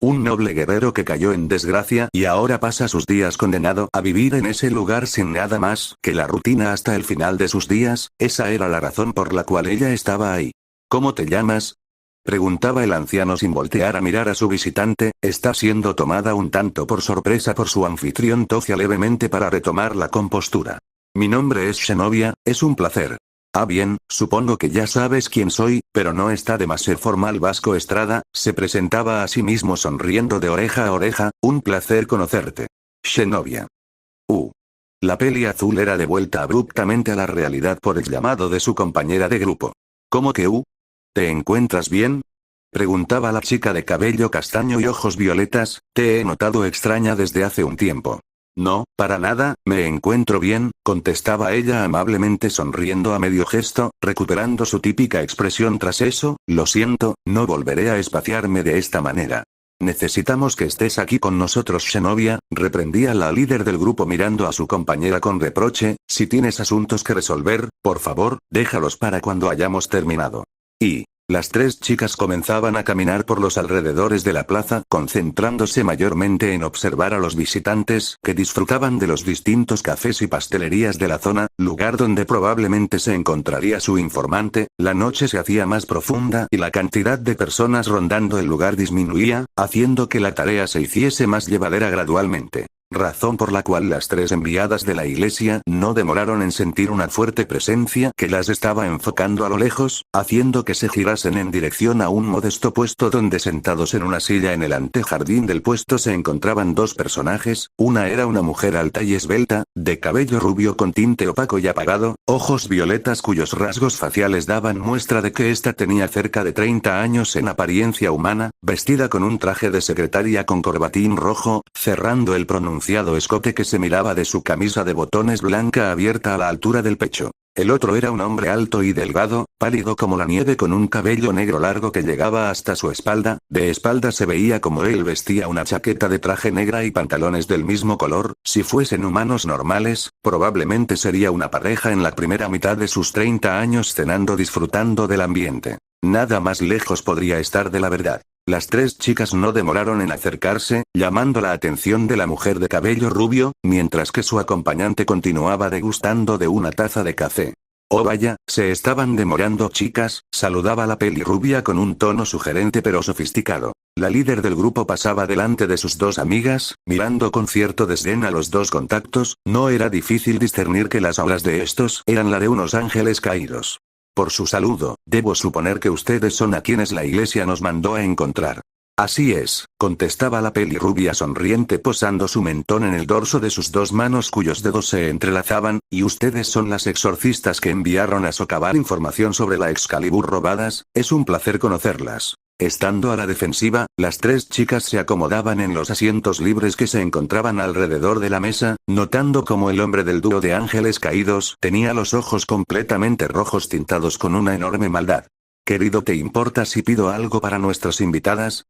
Un noble guerrero que cayó en desgracia y ahora pasa sus días condenado a vivir en ese lugar sin nada más que la rutina hasta el final de sus días, esa era la razón por la cual ella estaba ahí. ¿Cómo te llamas?, preguntaba el anciano sin voltear a mirar a su visitante, está siendo tomada un tanto por sorpresa por su anfitrión. Tosia levemente para retomar la compostura. Mi nombre es Zenobia, es un placer. Ah bien, supongo que ya sabes quién soy, pero no está de más ser formal. Vasco Estrada, se presentaba a sí mismo sonriendo de oreja a oreja, un placer conocerte. Zenobia. La peli azul era devuelta abruptamente a la realidad por el llamado de su compañera de grupo. ¿Cómo que ¿Te encuentras bien?, preguntaba la chica de cabello castaño y ojos violetas, te he notado extraña desde hace un tiempo. No, para nada, me encuentro bien, contestaba ella amablemente sonriendo a medio gesto, recuperando su típica expresión tras eso, lo siento, no volveré a espaciarme de esta manera. Necesitamos que estés aquí con nosotros, Zenobia, reprendía la líder del grupo mirando a su compañera con reproche, si tienes asuntos que resolver, por favor, déjalos para cuando hayamos terminado. Las tres chicas comenzaban a caminar por los alrededores de la plaza, concentrándose mayormente en observar a los visitantes que disfrutaban de los distintos cafés y pastelerías de la zona, lugar donde probablemente se encontraría su informante. La noche se hacía más profunda y la cantidad de personas rondando el lugar disminuía, haciendo que la tarea se hiciese más llevadera gradualmente. Razón por la cual las tres enviadas de la iglesia no demoraron en sentir una fuerte presencia que las estaba enfocando a lo lejos, haciendo que se girasen en dirección a un modesto puesto donde sentados en una silla en el antejardín del puesto se encontraban dos personajes, una era una mujer alta y esbelta, de cabello rubio con tinte opaco y apagado, ojos violetas cuyos rasgos faciales daban muestra de que ésta tenía cerca de 30 años en apariencia humana, vestida con un traje de secretaria con corbatín rojo, cerrando el pronunciado escote que se miraba de su camisa de botones blanca abierta a la altura del pecho. El otro era un hombre alto y delgado, pálido como la nieve con un cabello negro largo que llegaba hasta su espalda, de espalda se veía como él vestía una chaqueta de traje negra y pantalones del mismo color. Si fuesen humanos normales, probablemente sería una pareja en la primera mitad de sus 30 años cenando disfrutando del ambiente. Nada más lejos podría estar de la verdad. Las tres chicas no demoraron en acercarse, llamando la atención de la mujer de cabello rubio, mientras que su acompañante continuaba degustando de una taza de café. Oh vaya, se estaban demorando chicas, saludaba la pelirrubia con un tono sugerente pero sofisticado. La líder del grupo pasaba delante de sus dos amigas, mirando con cierto desdén a los dos contactos, no era difícil discernir que las auras de estos eran la de unos ángeles caídos. Por su saludo, debo suponer que ustedes son a quienes la iglesia nos mandó a encontrar. Así es, contestaba la pelirrubia sonriente posando su mentón en el dorso de sus dos manos cuyos dedos se entrelazaban, y ustedes son las exorcistas que enviaron a socavar información sobre la Excalibur robadas, es un placer conocerlas. Estando a la defensiva, las tres chicas se acomodaban en los asientos libres que se encontraban alrededor de la mesa, notando cómo el hombre del dúo de ángeles caídos tenía los ojos completamente rojos tintados con una enorme maldad. Querido, ¿te importa si pido algo para nuestras invitadas?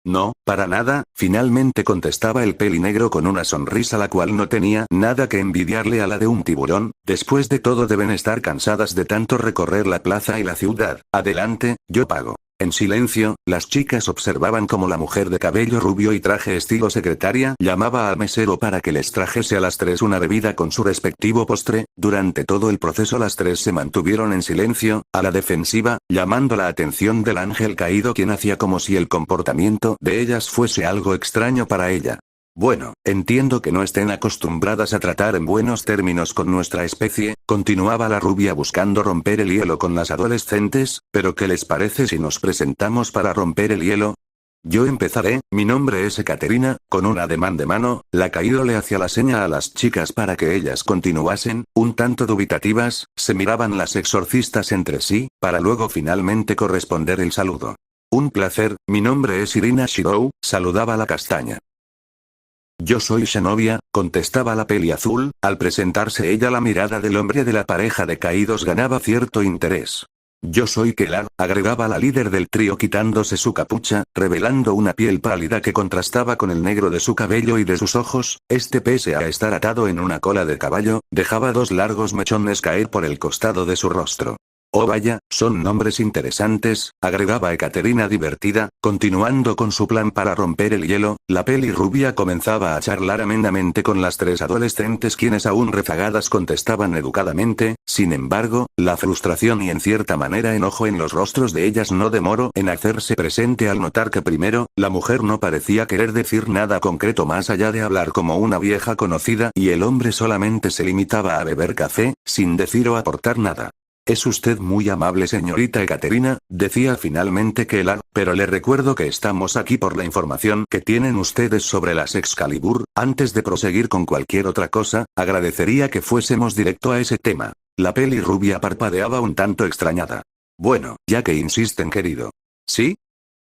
No, para nada, finalmente contestaba el pelinegro con una sonrisa la cual no tenía nada que envidiarle a la de un tiburón, después de todo deben estar cansadas de tanto recorrer la plaza y la ciudad. Adelante, yo pago. En silencio, las chicas observaban cómo la mujer de cabello rubio y traje estilo secretaria llamaba al mesero para que les trajese a las tres una bebida con su respectivo postre. Durante todo el proceso las tres se mantuvieron en silencio, a la defensiva, llamando la atención del ángel caído quien hacía como si el comportamiento de ellas fuese algo extraño para ella. Bueno, entiendo que no estén acostumbradas a tratar en buenos términos con nuestra especie, continuaba la rubia buscando romper el hielo con las adolescentes, pero ¿qué les parece si nos presentamos para romper el hielo? Yo empezaré, mi nombre es Ekaterina, con un ademán de mano, la caído le hacía la seña a las chicas para que ellas continuasen, un tanto dubitativas, se miraban las exorcistas entre sí, para luego finalmente corresponder el saludo. Un placer, mi nombre es Irina Shirou, saludaba la castaña. Yo soy Shanovia, contestaba la peli azul, al presentarse ella la mirada del hombre de la pareja de caídos ganaba cierto interés. Yo soy Kelar, agregaba la líder del trío quitándose su capucha, revelando una piel pálida que contrastaba con el negro de su cabello y de sus ojos, pese a estar atado en una cola de caballo, dejaba dos largos mechones caer por el costado de su rostro. Oh vaya, son nombres interesantes, agregaba Ekaterina divertida, continuando con su plan para romper el hielo, la pelirrubia comenzaba a charlar amenamente con las tres adolescentes quienes aún rezagadas contestaban educadamente, sin embargo, la frustración y en cierta manera enojo en los rostros de ellas no demoró en hacerse presente al notar que primero, la mujer no parecía querer decir nada concreto más allá de hablar como una vieja conocida y el hombre solamente se limitaba a beber café, sin decir o aportar nada. Es usted muy amable señorita Ekaterina, decía finalmente Kelar, pero le recuerdo que estamos aquí por la información que tienen ustedes sobre las Excalibur, antes de proseguir con cualquier otra cosa, agradecería que fuésemos directo a ese tema. La pelirrubia parpadeaba un tanto extrañada. Bueno, ya que insisten querido. ¿Sí?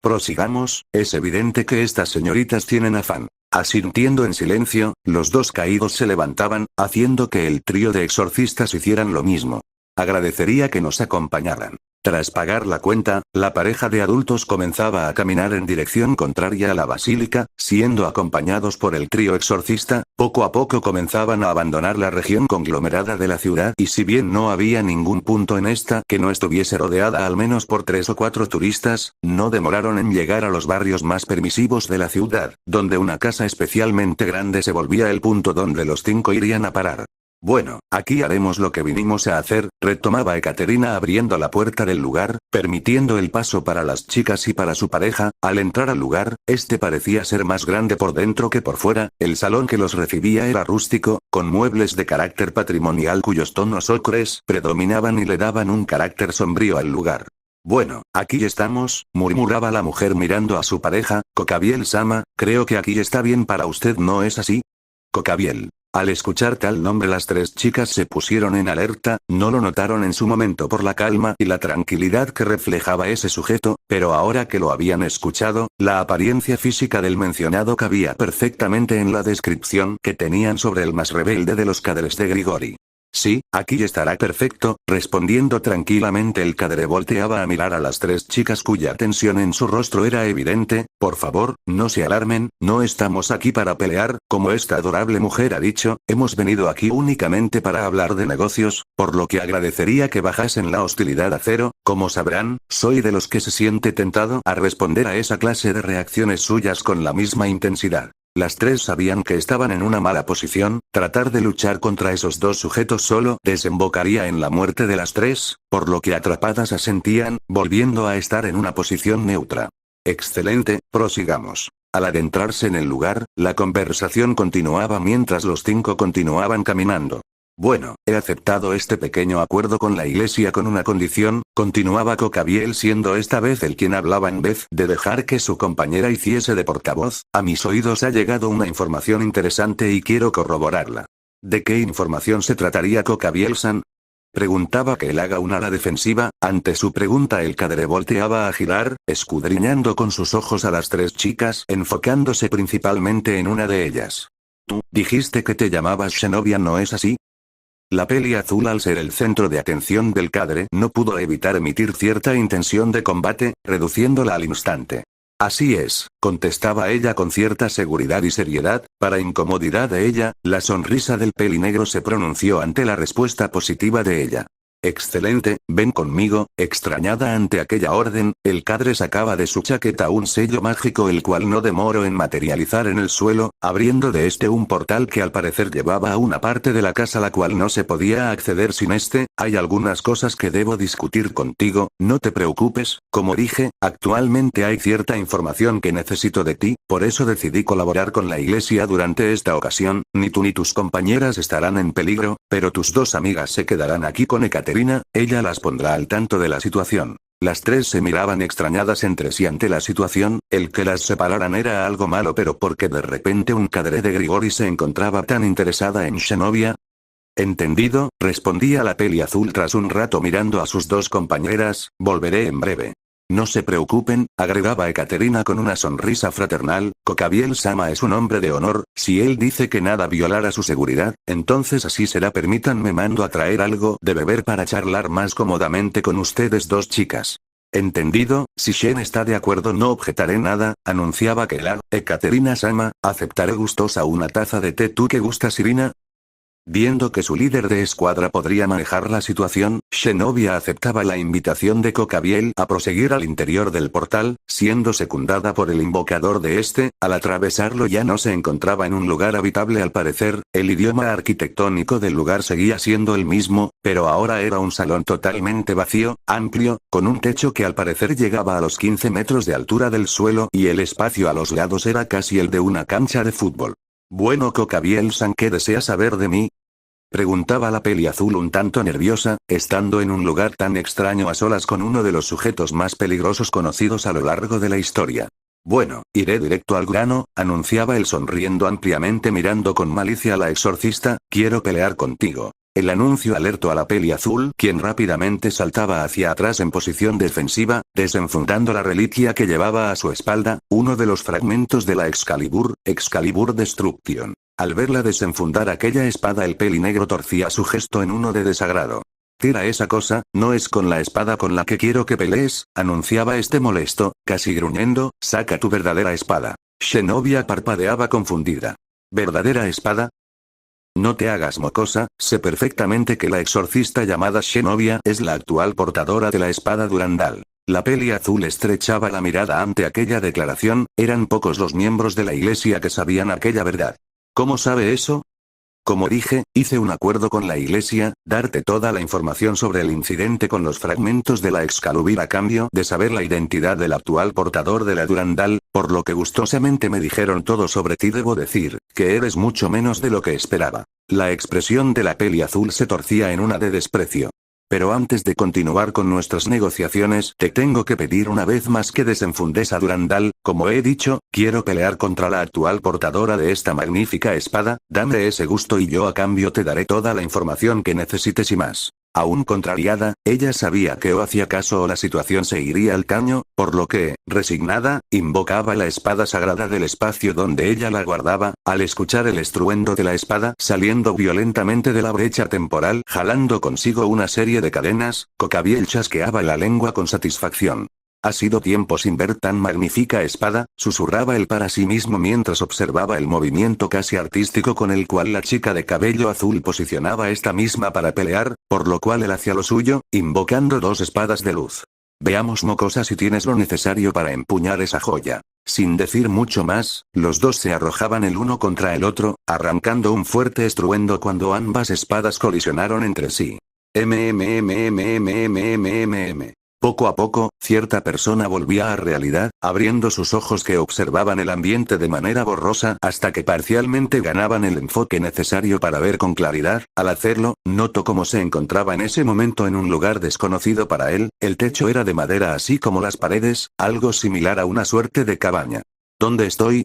Prosigamos, es evidente que estas señoritas tienen afán. Asintiendo en silencio, los dos caídos se levantaban, haciendo que el trío de exorcistas hicieran lo mismo. Agradecería que nos acompañaran. Tras pagar la cuenta, la pareja de adultos comenzaba a caminar en dirección contraria a la basílica, siendo acompañados por el trío exorcista, poco a poco comenzaban a abandonar la región conglomerada de la ciudad y si bien no había ningún punto en esta que no estuviese rodeada al menos por 3 o 4 turistas, no demoraron en llegar a los barrios más permisivos de la ciudad, donde una casa especialmente grande se volvía el punto donde los 5 irían a parar. Bueno, aquí haremos lo que vinimos a hacer, retomaba Ekaterina abriendo la puerta del lugar, permitiendo el paso para las chicas y para su pareja. Al entrar al lugar, parecía ser más grande por dentro que por fuera, el salón que los recibía era rústico, con muebles de carácter patrimonial cuyos tonos ocres predominaban y le daban un carácter sombrío al lugar. Bueno, aquí estamos, murmuraba la mujer mirando a su pareja, Kokabiel-sama, creo que aquí está bien para usted, ¿no es así? Kokabiel. Al escuchar tal nombre las tres chicas se pusieron en alerta, no lo notaron en su momento por la calma y la tranquilidad que reflejaba ese sujeto, pero ahora que lo habían escuchado, la apariencia física del mencionado cabía perfectamente en la descripción que tenían sobre el más rebelde de los cadres de Grigori. Sí, aquí estará perfecto, respondiendo tranquilamente el cadre volteaba a mirar a las tres chicas cuya tensión en su rostro era evidente. Por favor, no se alarmen, no estamos aquí para pelear, como esta adorable mujer ha dicho, hemos venido aquí únicamente para hablar de negocios, por lo que agradecería que bajasen la hostilidad a cero. Como sabrán, soy de los que se siente tentado a responder a esa clase de reacciones suyas con la misma intensidad. Las tres sabían que estaban en una mala posición, tratar de luchar contra esos dos sujetos solo desembocaría en la muerte de las tres, por lo que atrapadas asentían, volviendo a estar en una posición neutra. Excelente, prosigamos. Al adentrarse en el lugar, la conversación continuaba mientras los cinco continuaban caminando. Bueno, he aceptado este pequeño acuerdo con la iglesia con una condición, continuaba Cocabiel siendo esta vez el quien hablaba en vez de dejar que su compañera hiciese de portavoz. A mis oídos ha llegado una información interesante y quiero corroborarla. ¿De qué información se trataría, Cocabiel-san? Preguntaba que él haga una ala defensiva. Ante su pregunta el cadre volteaba a girar, escudriñando con sus ojos a las tres chicas, enfocándose principalmente en una de ellas. Tú, dijiste que te llamabas Shenobi, ¿no es así? La peli azul al ser el centro de atención del cadre no pudo evitar emitir cierta intención de combate, reduciéndola al instante. Así es, contestaba ella con cierta seguridad y seriedad, para incomodidad de ella, la sonrisa del pelinegro se pronunció ante la respuesta positiva de ella. Excelente, ven conmigo. Extrañada ante aquella orden, el cadre sacaba de su chaqueta un sello mágico el cual no demoró en materializar en el suelo, abriendo de este un portal que al parecer llevaba a una parte de la casa la cual no se podía acceder sin este. Hay algunas cosas que debo discutir contigo, no te preocupes, como dije, actualmente hay cierta información que necesito de ti, por eso decidí colaborar con la iglesia durante esta ocasión. Ni tú ni tus compañeras estarán en peligro, pero tus dos amigas se quedarán aquí con Ekaterina. Ella las pondrá al tanto de la situación. Las tres se miraban extrañadas entre sí ante la situación, el que las separaran era algo malo, pero porque de repente un cadre de Grigori se encontraba tan interesada en Shenobi. Entendido, respondía la peli azul tras un rato mirando a sus dos compañeras, volveré en breve. No se preocupen, agregaba Ekaterina con una sonrisa fraternal, Cocabiel-sama es un hombre de honor, si él dice que nada violará su seguridad, entonces así será. Permítanme, mando a traer algo de beber para charlar más cómodamente con ustedes dos chicas. Entendido, si Shen está de acuerdo no objetaré nada, anunciaba Kelar. Ekaterina-sama, aceptaré gustosa una taza de té. ¿Tú qué gustas, Irina? Viendo que su líder de escuadra podría manejar la situación, Shenobi aceptaba la invitación de Cocabiel a proseguir al interior del portal, siendo secundada por el invocador de este. Al atravesarlo ya no se encontraba en un lugar habitable al parecer, el idioma arquitectónico del lugar seguía siendo el mismo, pero ahora era un salón totalmente vacío, amplio, con un techo que al parecer llegaba a los 15 metros de altura del suelo y el espacio a los lados era casi el de una cancha de fútbol. Bueno, Cocabiel-san, ¿qué desea saber de mí? Preguntaba la peli azul un tanto nerviosa, estando en un lugar tan extraño a solas con uno de los sujetos más peligrosos conocidos a lo largo de la historia. Bueno, iré directo al grano, anunciaba él sonriendo ampliamente mirando con malicia a la exorcista, quiero pelear contigo. El anuncio alertó a la peli azul, quien rápidamente saltaba hacia atrás en posición defensiva, desenfundando la reliquia que llevaba a su espalda, uno de los fragmentos de la Excalibur Destruction. Al verla desenfundar aquella espada el pelinegro torcía su gesto en uno de desagrado. Tira esa cosa, no es con la espada con la que quiero que pelees, anunciaba este molesto, casi gruñendo, saca tu verdadera espada. Shenobi parpadeaba confundida. ¿Verdadera espada? No te hagas mocosa, sé perfectamente que la exorcista llamada Shenobi es la actual portadora de la espada Durandal. La peli azul estrechaba la mirada ante aquella declaración, eran pocos los miembros de la iglesia que sabían aquella verdad. ¿Cómo sabe eso? Como dije, hice un acuerdo con la iglesia, darte toda la información sobre el incidente con los fragmentos de la Excalibur a cambio de saber la identidad del actual portador de la Durandal, por lo que gustosamente me dijeron todo sobre ti. Debo decir, que eres mucho menos de lo que esperaba. La expresión de la peli azul se torcía en una de desprecio. Pero antes de continuar con nuestras negociaciones, te tengo que pedir una vez más que desenfundes a Durandal. Como he dicho, quiero pelear contra la actual portadora de esta magnífica espada, dame ese gusto y yo a cambio te daré toda la información que necesites y más. Aún contrariada, ella sabía que o hacía caso o la situación se iría al caño, por lo que, resignada, invocaba la espada sagrada del espacio donde ella la guardaba, al escuchar el estruendo de la espada saliendo violentamente de la brecha temporal, jalando consigo una serie de cadenas, Cocabiel chasqueaba la lengua con satisfacción. Ha sido tiempo sin ver tan magnífica espada, susurraba él para sí mismo mientras observaba el movimiento casi artístico con el cual la chica de cabello azul posicionaba esta misma para pelear, por lo cual él hacía lo suyo, invocando dos espadas de luz. Veamos mocosa si tienes lo necesario para empuñar esa joya. Sin decir mucho más, los dos se arrojaban el uno contra el otro, arrancando un fuerte estruendo cuando ambas espadas colisionaron entre sí. Poco a poco, cierta persona volvía a realidad, abriendo sus ojos que observaban el ambiente de manera borrosa hasta que parcialmente ganaban el enfoque necesario para ver con claridad. Al hacerlo, notó cómo se encontraba en ese momento en un lugar desconocido para él. El techo era de madera así como las paredes, algo similar a una suerte de cabaña. ¿Dónde estoy?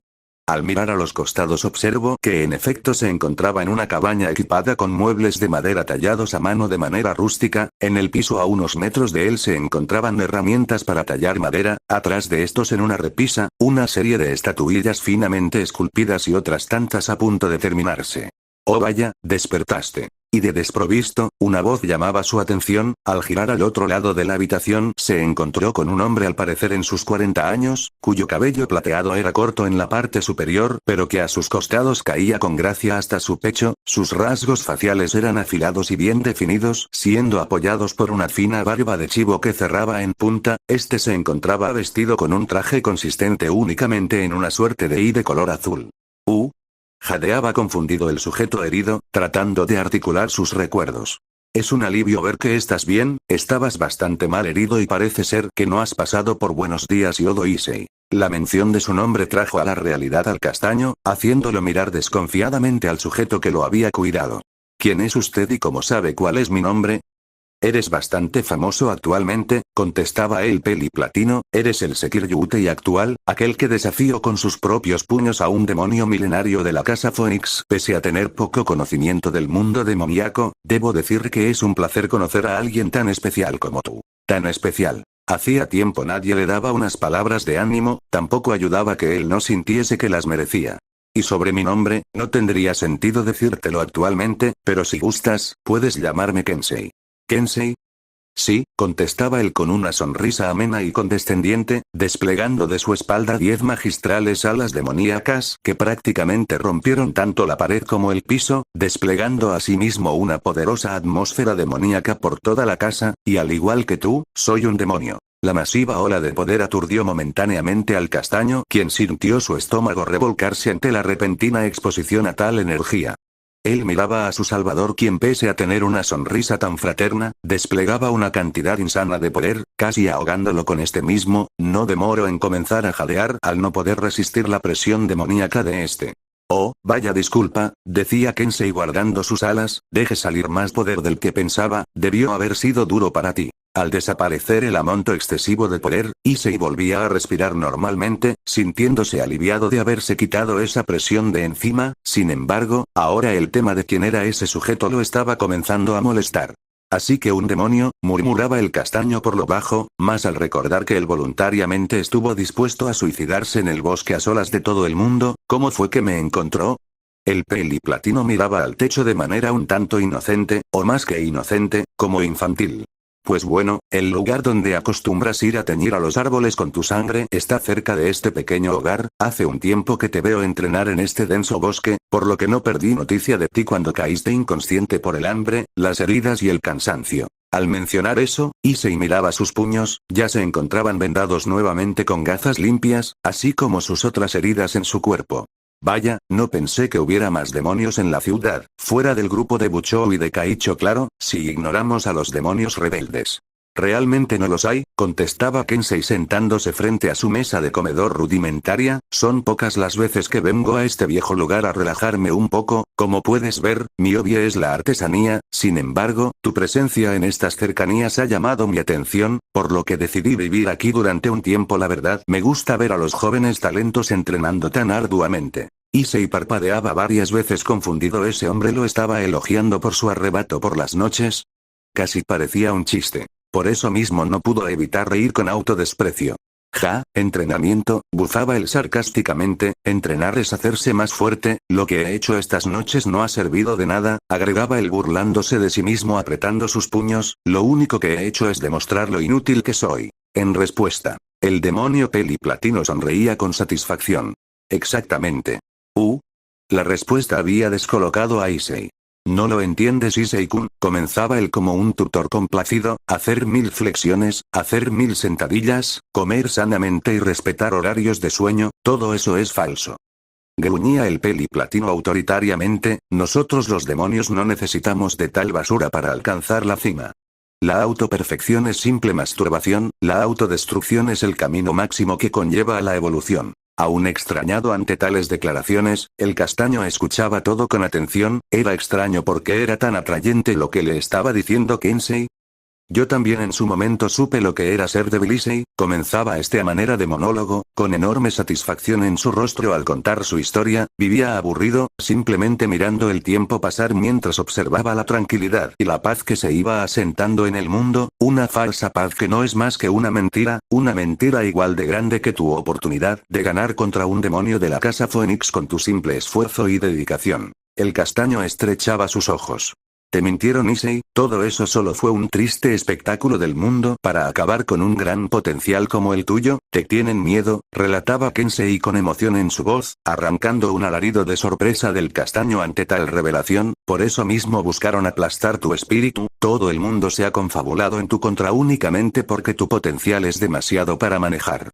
Al mirar a los costados observo que en efecto se encontraba en una cabaña equipada con muebles de madera tallados a mano de manera rústica. En el piso a unos metros de él se encontraban herramientas para tallar madera, atrás de estos en una repisa, una serie de estatuillas finamente esculpidas y otras tantas a punto de terminarse. Oh vaya, despertaste. Y de desprovisto, una voz llamaba su atención. Al girar al otro lado de la habitación se encontró con un hombre al parecer en sus 40 años, cuyo cabello plateado era corto en la parte superior, pero que a sus costados caía con gracia hasta su pecho. Sus rasgos faciales eran afilados y bien definidos, siendo apoyados por una fina barba de chivo que cerraba en punta. Este se encontraba vestido con un traje consistente únicamente en una suerte de de color azul. Jadeaba confundido el sujeto herido, tratando de articular sus recuerdos. Es un alivio ver que estás bien. Estabas bastante mal herido y parece ser que no has pasado por buenos días Yodo Issei. La mención de su nombre trajo a la realidad al castaño, haciéndolo mirar desconfiadamente al sujeto que lo había cuidado. ¿Quién es usted y cómo sabe cuál es mi nombre? Eres bastante famoso actualmente, contestaba el peliplatino. Eres el Sekiryutei actual, aquel que desafió con sus propios puños a un demonio milenario de la casa Phoenix. Pese a tener poco conocimiento del mundo demoníaco, debo decir que es un placer conocer a alguien tan especial como tú. Tan especial. Hacía tiempo nadie le daba unas palabras de ánimo, tampoco ayudaba que él no sintiese que las merecía. Y sobre mi nombre, no tendría sentido decírtelo actualmente, pero si gustas, puedes llamarme Kensei. ¿Kensei? Sí, contestaba él con una sonrisa amena y condescendiente, desplegando de su espalda 10 magistrales alas demoníacas que prácticamente rompieron tanto la pared como el piso, desplegando asimismo una poderosa atmósfera demoníaca por toda la casa. Y al igual que tú, soy un demonio. La masiva ola de poder aturdió momentáneamente al castaño, quien sintió su estómago revolcarse ante la repentina exposición a tal energía. Él miraba a su salvador, quien pese a tener una sonrisa tan fraterna, desplegaba una cantidad insana de poder, casi ahogándolo con este mismo. No demoró en comenzar a jadear al no poder resistir la presión demoníaca de este. Oh, vaya disculpa, decía Kensei guardando sus alas, deje salir más poder del que pensaba, debió haber sido duro para ti. Al desaparecer el amonto excesivo de poder, Issei volvía a respirar normalmente, sintiéndose aliviado de haberse quitado esa presión de encima. Sin embargo, ahora el tema de quién era ese sujeto lo estaba comenzando a molestar. Así que un demonio, murmuraba el castaño por lo bajo, más al recordar que él voluntariamente estuvo dispuesto a suicidarse en el bosque a solas de todo el mundo. ¿Cómo fue que me encontró? El peliplatino miraba al techo de manera un tanto inocente, o más que inocente, como infantil. Pues bueno, el lugar donde acostumbras ir a teñir a los árboles con tu sangre está cerca de este pequeño hogar. Hace un tiempo que te veo entrenar en este denso bosque, por lo que no perdí noticia de ti cuando caíste inconsciente por el hambre, las heridas y el cansancio. Al mencionar eso, Issei miraba sus puños, ya se encontraban vendados nuevamente con gafas limpias, así como sus otras heridas en su cuerpo. Vaya, no pensé que hubiera más demonios en la ciudad, fuera del grupo de Buchou y de Kaicho, claro, si ignoramos a los demonios rebeldes. Realmente no los hay, contestaba Kensei sentándose frente a su mesa de comedor rudimentaria. Son pocas las veces que vengo a este viejo lugar a relajarme un poco. Como puedes ver, mi hobby es la artesanía. Sin embargo, tu presencia en estas cercanías ha llamado mi atención, por lo que decidí vivir aquí durante un tiempo. La verdad, me gusta ver a los jóvenes talentos entrenando tan arduamente. Issei parpadeaba varias veces confundido. ¿Ese hombre lo estaba elogiando por su arrebato por las noches? Casi parecía un chiste. Por eso mismo no pudo evitar reír con autodesprecio. Ja, entrenamiento, bufaba él sarcásticamente, entrenar es hacerse más fuerte, lo que he hecho estas noches no ha servido de nada, agregaba él burlándose de sí mismo apretando sus puños, lo único que he hecho es demostrar lo inútil que soy. En respuesta, el demonio peliplatino sonreía con satisfacción. Exactamente. La respuesta había descolocado a Issei. No lo entiendes Issei-kun, comenzaba él como un tutor complacido, hacer 1000 flexiones, hacer 1000 sentadillas, comer sanamente y respetar horarios de sueño, todo eso es falso. Gruñía el peliplatino autoritariamente, nosotros los demonios no necesitamos de tal basura para alcanzar la cima. La autoperfección es simple masturbación, la autodestrucción es el camino máximo que conlleva a la evolución. Aún extrañado ante tales declaraciones, el castaño escuchaba todo con atención, era extraño porque era tan atrayente lo que le estaba diciendo Kensei. Yo también en su momento supe lo que era ser débil Issei, comenzaba a manera de monólogo, con enorme satisfacción en su rostro al contar su historia, vivía aburrido, simplemente mirando el tiempo pasar mientras observaba la tranquilidad y la paz que se iba asentando en el mundo, una falsa paz que no es más que una mentira igual de grande que tu oportunidad de ganar contra un demonio de la casa Phoenix con tu simple esfuerzo y dedicación. El castaño estrechaba sus ojos. Te mintieron Issei, todo eso solo fue un triste espectáculo del mundo para acabar con un gran potencial como el tuyo, te tienen miedo, relataba Kensei con emoción en su voz, arrancando un alarido de sorpresa del castaño ante tal revelación, por eso mismo buscaron aplastar tu espíritu, todo el mundo se ha confabulado en tu contra únicamente porque tu potencial es demasiado para manejar.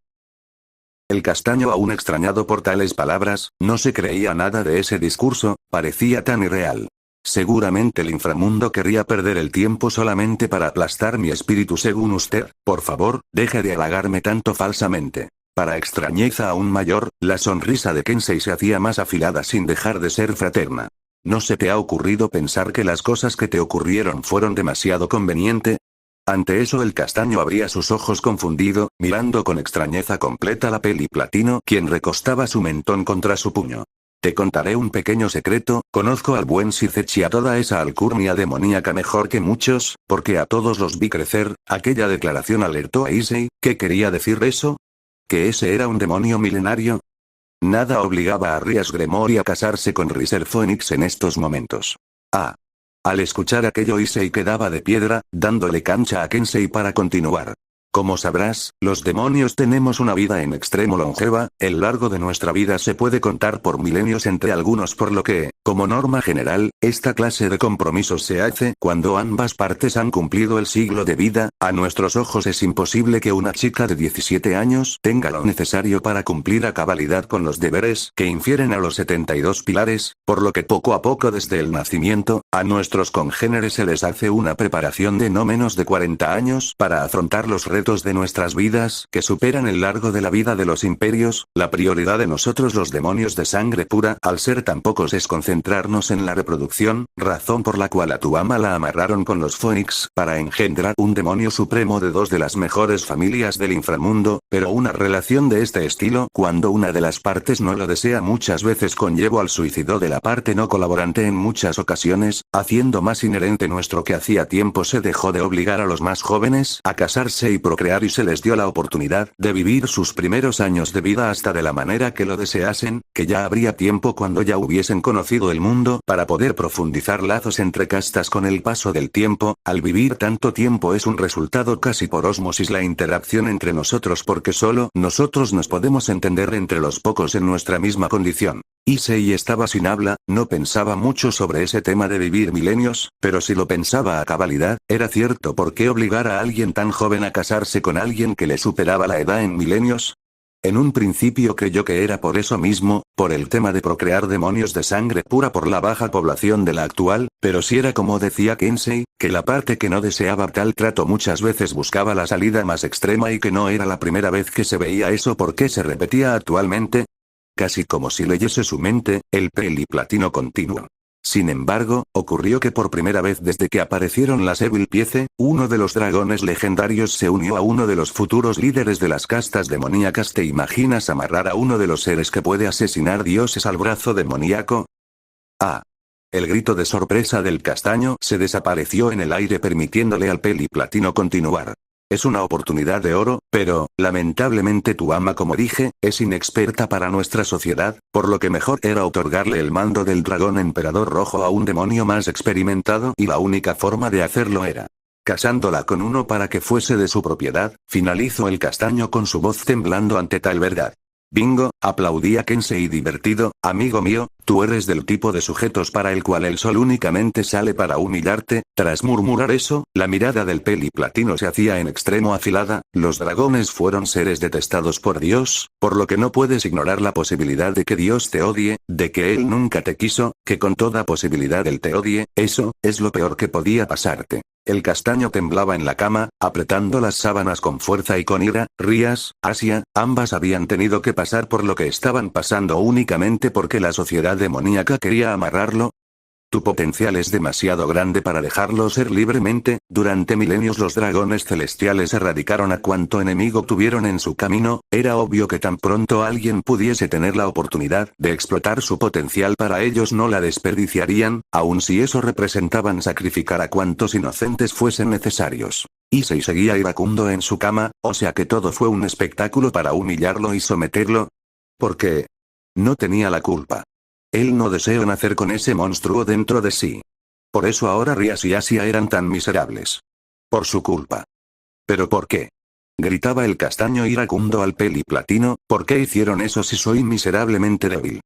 El castaño aún extrañado por tales palabras, no se creía nada de ese discurso, parecía tan irreal. Seguramente el inframundo querría perder el tiempo solamente para aplastar mi espíritu según usted, por favor, deje de halagarme tanto falsamente. Para extrañeza aún mayor, la sonrisa de Kensei se hacía más afilada sin dejar de ser fraterna. ¿No se te ha ocurrido pensar que las cosas que te ocurrieron fueron demasiado conveniente? Ante eso el castaño abría sus ojos confundido, mirando con extrañeza completa la peliplatino quien recostaba su mentón contra su puño. Te contaré un pequeño secreto, conozco al buen Shizechi y a toda esa alcurnia demoníaca mejor que muchos, porque a todos los vi crecer, aquella declaración alertó a Issei, ¿qué quería decir eso? ¿Que ese era un demonio milenario? Nada obligaba a Rias Gremory a casarse con Riser Phoenix en estos momentos. Al escuchar aquello Issei quedaba de piedra, dándole cancha a Kensei para continuar. Como sabrás, los demonios tenemos una vida en extremo longeva, el largo de nuestra vida se puede contar por milenios entre algunos por lo que, como norma general, esta clase de compromisos se hace cuando ambas partes han cumplido el siglo de vida, a nuestros ojos es imposible que una chica de 17 años tenga lo necesario para cumplir a cabalidad con los deberes que infieren a los 72 pilares, por lo que poco a poco desde el nacimiento, a nuestros congéneres se les hace una preparación de no menos de 40 años para afrontar los retos de nuestras vidas que superan el largo de la vida de los imperios, la prioridad de nosotros los demonios de sangre pura al ser tan pocos es concentrarnos en la reproducción, razón por la cual a tu ama la amarraron con los Phoenix para engendrar un demonio supremo de dos de las mejores familias del inframundo, pero una relación de este estilo cuando una de las partes no lo desea muchas veces conlleva al suicidio de la parte no colaborante en muchas ocasiones, haciendo más inherente nuestro que hacía tiempo se dejó de obligar a los más jóvenes a casarse y procrear y se les dio la oportunidad de vivir sus primeros años de vida hasta de la manera que lo deseasen, que ya habría tiempo cuando ya hubiesen conocido el mundo para poder profundizar lazos entre castas con el paso del tiempo, al vivir tanto tiempo es un resultado casi por ósmosis la interacción entre nosotros porque solo nosotros nos podemos entender entre los pocos en nuestra misma condición. Issei estaba sin habla, no pensaba mucho sobre ese tema de vivir milenios, pero si lo pensaba a cabalidad, era cierto por qué obligar a alguien tan joven a casarse con alguien que le superaba la edad en milenios. En un principio creyó que era por eso mismo, por el tema de procrear demonios de sangre pura por la baja población de la actual, pero si era como decía Kensei, que la parte que no deseaba tal trato muchas veces buscaba la salida más extrema y que no era la primera vez que se veía eso porque se repetía actualmente. Casi como si leyese su mente, el peliplatino continuó. Sin embargo, ocurrió que por primera vez desde que aparecieron las Evil Piece, uno de los dragones legendarios se unió a uno de los futuros líderes de las castas demoníacas. ¿Te imaginas amarrar a uno de los seres que puede asesinar dioses al brazo demoníaco? El grito de sorpresa del castaño se desapareció en el aire permitiéndole al peliplatino continuar. Es una oportunidad de oro, pero, lamentablemente tu ama, como dije, es inexperta para nuestra sociedad, por lo que mejor era otorgarle el mando del dragón emperador rojo a un demonio más experimentado y la única forma de hacerlo era casándola con uno para que fuese de su propiedad, finalizó el castaño con su voz temblando ante tal verdad. Bingo, aplaudía Kensei divertido, amigo mío, tú eres del tipo de sujetos para el cual el sol únicamente sale para humillarte. Tras murmurar eso, la mirada del peliplatino se hacía en extremo afilada. Los dragones fueron seres detestados por Dios, por lo que no puedes ignorar la posibilidad de que Dios te odie, de que Él nunca te quiso, que con toda posibilidad Él te odie, eso, es lo peor que podía pasarte. El castaño temblaba en la cama, apretando las sábanas con fuerza y con ira. Rías, Asia, ambas habían tenido que pasar por lo que estaban pasando únicamente porque la sociedad demoníaca quería amarrarlo. Tu potencial es demasiado grande para dejarlo ser libremente. Durante milenios los dragones celestiales erradicaron a cuanto enemigo tuvieron en su camino. Era obvio que tan pronto alguien pudiese tener la oportunidad de explotar su potencial para ellos no la desperdiciarían, aun si eso representaban sacrificar a cuantos inocentes fuesen necesarios. Issei seguía iracundo en su cama, o sea que todo fue un espectáculo para humillarlo y someterlo. ¿Por qué? No tenía la culpa. Él no deseó nacer con ese monstruo dentro de sí. Por eso ahora Rías y Asia eran tan miserables. Por su culpa. ¿Pero por qué? Gritaba el castaño iracundo al peliplatino, ¿por qué hicieron eso si soy miserablemente débil?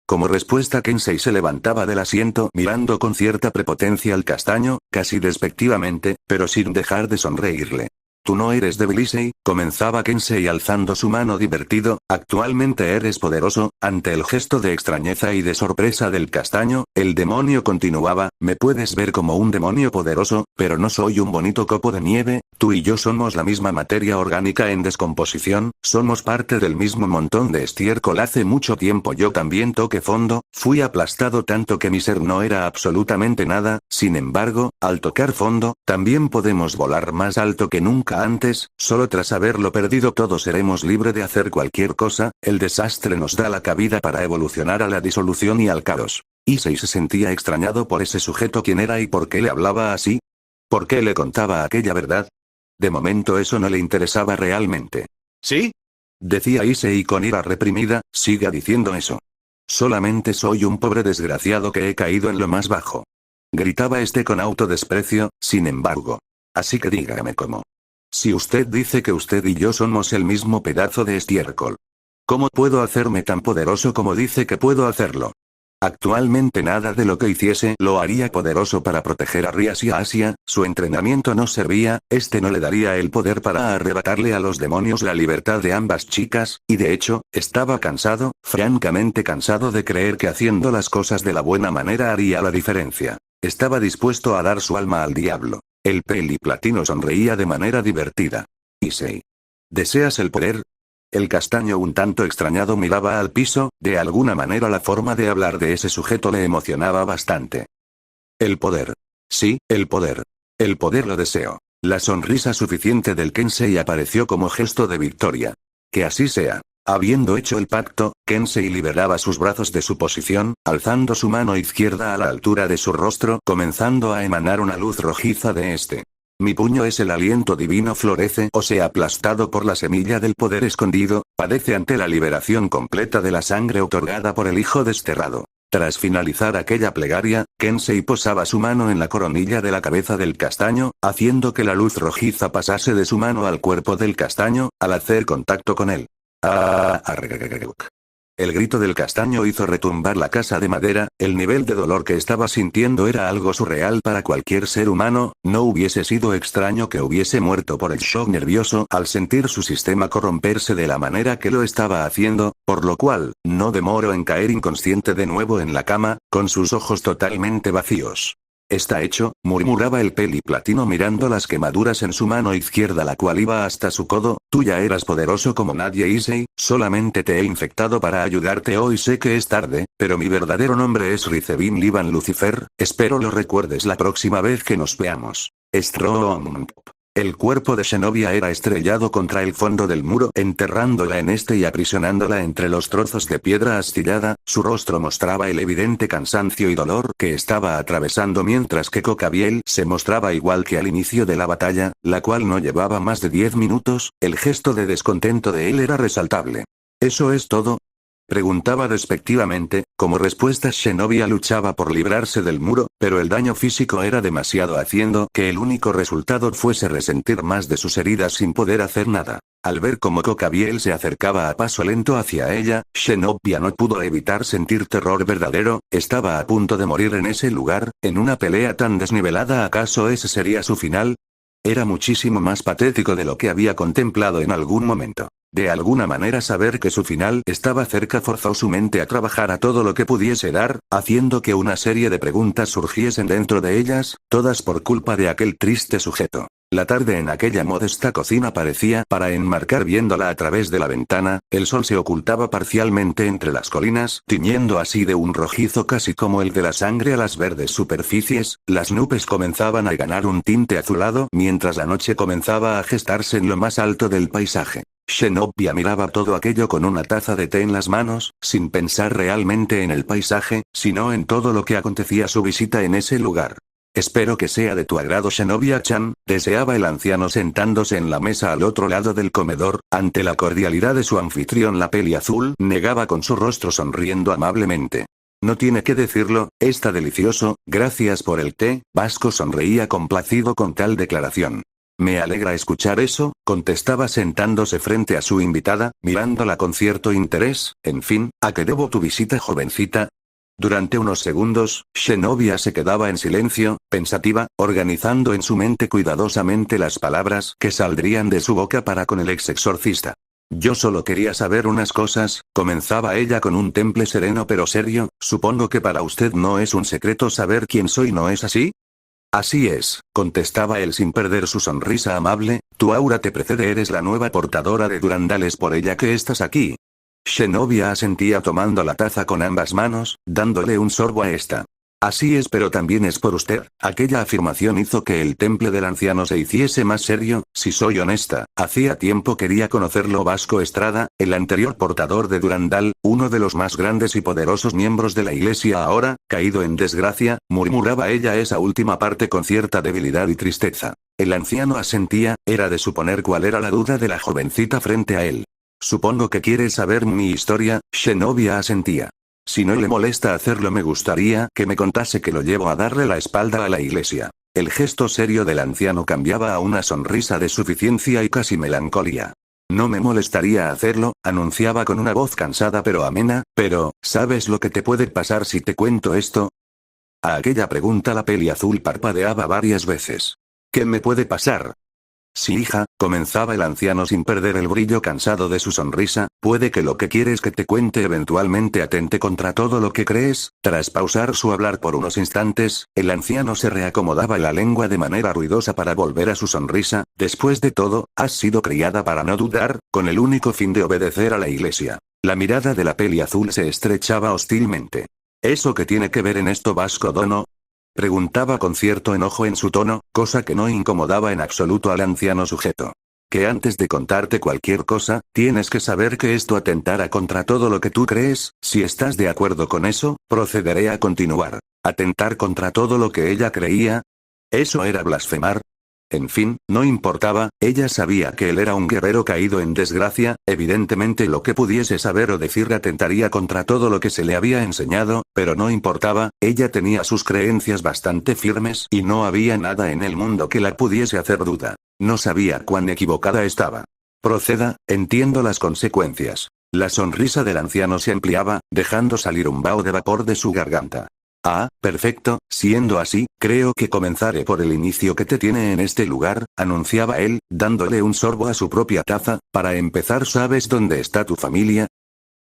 Como respuesta Kensei se levantaba del asiento mirando con cierta prepotencia al castaño, casi despectivamente, pero sin dejar de sonreírle. Tú no eres débil Issei, comenzaba Kensei alzando su mano divertido, actualmente eres poderoso. Ante el gesto de extrañeza y de sorpresa del castaño, el demonio continuaba, me puedes ver como un demonio poderoso, pero no soy un bonito copo de nieve. Tú y yo somos la misma materia orgánica en descomposición, somos parte del mismo montón de estiércol. Hace mucho tiempo yo también toqué fondo, fui aplastado tanto que mi ser no era absolutamente nada. Sin embargo, al tocar fondo, también podemos volar más alto que nunca antes. Solo tras haberlo perdido todo seremos libres de hacer cualquier cosa. El desastre nos da la cabida para evolucionar a la disolución y al caos. Issei se sentía extrañado por ese sujeto. ¿Quién era y por qué le hablaba así? ¿Por qué le contaba aquella verdad? De momento eso no le interesaba realmente. ¿Sí? Decía Issei con ira reprimida, siga diciendo eso. Solamente soy un pobre desgraciado que he caído en lo más bajo. Gritaba este con autodesprecio, sin embargo. Así que dígame cómo. Si usted dice que usted y yo somos el mismo pedazo de estiércol, ¿cómo puedo hacerme tan poderoso como dice que puedo hacerlo? Actualmente nada de lo que hiciese lo haría poderoso para proteger a Rías y a Asia. Su entrenamiento no servía, este no le daría el poder para arrebatarle a los demonios la libertad de ambas chicas, y de hecho, estaba cansado, francamente cansado de creer que haciendo las cosas de la buena manera haría la diferencia. Estaba dispuesto a dar su alma al diablo. El peliplatino sonreía de manera divertida. Issei. ¿Deseas el poder? El castaño un tanto extrañado miraba al piso, de alguna manera la forma de hablar de ese sujeto le emocionaba bastante. El poder. Sí, el poder. El poder lo deseo. La sonrisa suficiente del Kensei apareció como gesto de victoria. Que así sea. Habiendo hecho el pacto, Kensei liberaba sus brazos de su posición, alzando su mano izquierda a la altura de su rostro, comenzando a emanar una luz rojiza de este. Mi puño es el aliento divino, florece o sea aplastado por la semilla del poder escondido, padece ante la liberación completa de la sangre otorgada por el hijo desterrado. Tras finalizar aquella plegaria, Kensei posaba su mano en la coronilla de la cabeza del castaño, haciendo que la luz rojiza pasase de su mano al cuerpo del castaño, al hacer contacto con él. El grito del castaño hizo retumbar la casa de madera. El nivel de dolor que estaba sintiendo era algo surreal para cualquier ser humano. No hubiese sido extraño que hubiese muerto por el shock nervioso al sentir su sistema corromperse de la manera que lo estaba haciendo, por lo cual, no demoró en caer inconsciente de nuevo en la cama, con sus ojos totalmente vacíos. Está hecho, murmuraba el peliplatino mirando las quemaduras en su mano izquierda, la cual iba hasta su codo. Tú ya eras poderoso como nadie Issei, solamente te he infectado para ayudarte hoy. Sé que es tarde, pero mi verdadero nombre es Rizebin Liban Lucifer, espero lo recuerdes la próxima vez que nos veamos. Stromp. El cuerpo de Zenobia era estrellado contra el fondo del muro, enterrándola en este y aprisionándola entre los trozos de piedra astillada. Su rostro mostraba el evidente cansancio y dolor que estaba atravesando, mientras que Cocabiel se mostraba igual que al inicio de la batalla, la cual no llevaba más de 10 minutos. El gesto de descontento de él era resaltable. ¿Eso es todo?, preguntaba despectivamente. Como respuesta, Zenobia luchaba por librarse del muro, pero el daño físico era demasiado, haciendo que el único resultado fuese resentir más de sus heridas sin poder hacer nada. Al ver cómo Cocabiel se acercaba a paso lento hacia ella, Zenobia no pudo evitar sentir terror verdadero. Estaba a punto de morir en ese lugar, en una pelea tan desnivelada. ¿Acaso ese sería su final? Era muchísimo más patético de lo que había contemplado en algún momento. De alguna manera, saber que su final estaba cerca forzó su mente a trabajar a todo lo que pudiese dar, haciendo que una serie de preguntas surgiesen dentro de ellas, todas por culpa de aquel triste sujeto. La tarde en aquella modesta cocina parecía para enmarcar. Viéndola a través de la ventana, el sol se ocultaba parcialmente entre las colinas, tiñendo así de un rojizo casi como el de la sangre a las verdes superficies. Las nubes comenzaban a ganar un tinte azulado, mientras la noche comenzaba a gestarse en lo más alto del paisaje. Zenobia miraba todo aquello con una taza de té en las manos, sin pensar realmente en el paisaje, sino en todo lo que acontecía. Su visita en ese lugar. Espero que sea de tu agrado, Zenobia-chan, deseaba el anciano sentándose en la mesa al otro lado del comedor. Ante la cordialidad de su anfitrión, la peli azul negaba con su rostro sonriendo amablemente. No tiene que decirlo, está delicioso, gracias por el té. Vasco sonreía complacido con tal declaración. Me alegra escuchar eso, contestaba sentándose frente a su invitada, mirándola con cierto interés. En fin, ¿a qué debo tu visita, jovencita? Durante unos segundos, Zenobia se quedaba en silencio, pensativa, organizando en su mente cuidadosamente las palabras que saldrían de su boca para con el ex exorcista. Yo solo quería saber unas cosas, comenzaba ella con un temple sereno pero serio. Supongo que para usted no es un secreto saber quién soy, ¿no es así? Así es, contestaba él sin perder su sonrisa amable. Tu aura te precede, eres la nueva portadora de Durandal, es por ella que estás aquí. Zenobia asentía tomando la taza con ambas manos, dándole un sorbo a esta. Así es, pero también es por usted. Aquella afirmación hizo que el temple del anciano se hiciese más serio. Si soy honesta, hacía tiempo quería conocerlo. Vasco Estrada, el anterior portador de Durandal, uno de los más grandes y poderosos miembros de la iglesia, ahora, caído en desgracia, murmuraba ella esa última parte con cierta debilidad y tristeza. El anciano asentía. Era de suponer cuál era la duda de la jovencita frente a él. Supongo que quiere saber mi historia. Zenobia asentía. Si no le molesta hacerlo, me gustaría que me contase que lo llevo a darle la espalda a la iglesia. El gesto serio del anciano cambiaba a una sonrisa de suficiencia y casi melancolía. No me molestaría hacerlo, anunciaba con una voz cansada pero amena, pero, ¿sabes lo que te puede pasar si te cuento esto? A aquella pregunta la peli azul parpadeaba varias veces. ¿Qué me puede pasar? Sí, hija, comenzaba el anciano sin perder el brillo cansado de su sonrisa, puede que lo que quieres que te cuente eventualmente atente contra todo lo que crees. Tras pausar su hablar por unos instantes, el anciano se reacomodaba la lengua de manera ruidosa para volver a su sonrisa. Después de todo, has sido criada para no dudar, con el único fin de obedecer a la iglesia. La mirada de la peli azul se estrechaba hostilmente. ¿Eso qué tiene que ver en esto, Vasco Dono? Preguntaba con cierto enojo en su tono, cosa que no incomodaba en absoluto al anciano sujeto. Que antes de contarte cualquier cosa, tienes que saber que esto atentará contra todo lo que tú crees. Si estás de acuerdo con eso, procederé a continuar. ¿Atentar contra todo lo que ella creía? ¿Eso era blasfemar? En fin, no importaba, ella sabía que él era un guerrero caído en desgracia. Evidentemente lo que pudiese saber o decir atentaría contra todo lo que se le había enseñado, pero no importaba, ella tenía sus creencias bastante firmes y no había nada en el mundo que la pudiese hacer duda. No sabía cuán equivocada estaba. Proceda, entiendo las consecuencias. La sonrisa del anciano se ampliaba, dejando salir un vaho de vapor de su garganta. Ah, perfecto, siendo así, creo que comenzaré por el inicio que te tiene en este lugar, anunciaba él, dándole un sorbo a su propia taza. Para empezar, ¿sabes dónde está tu familia?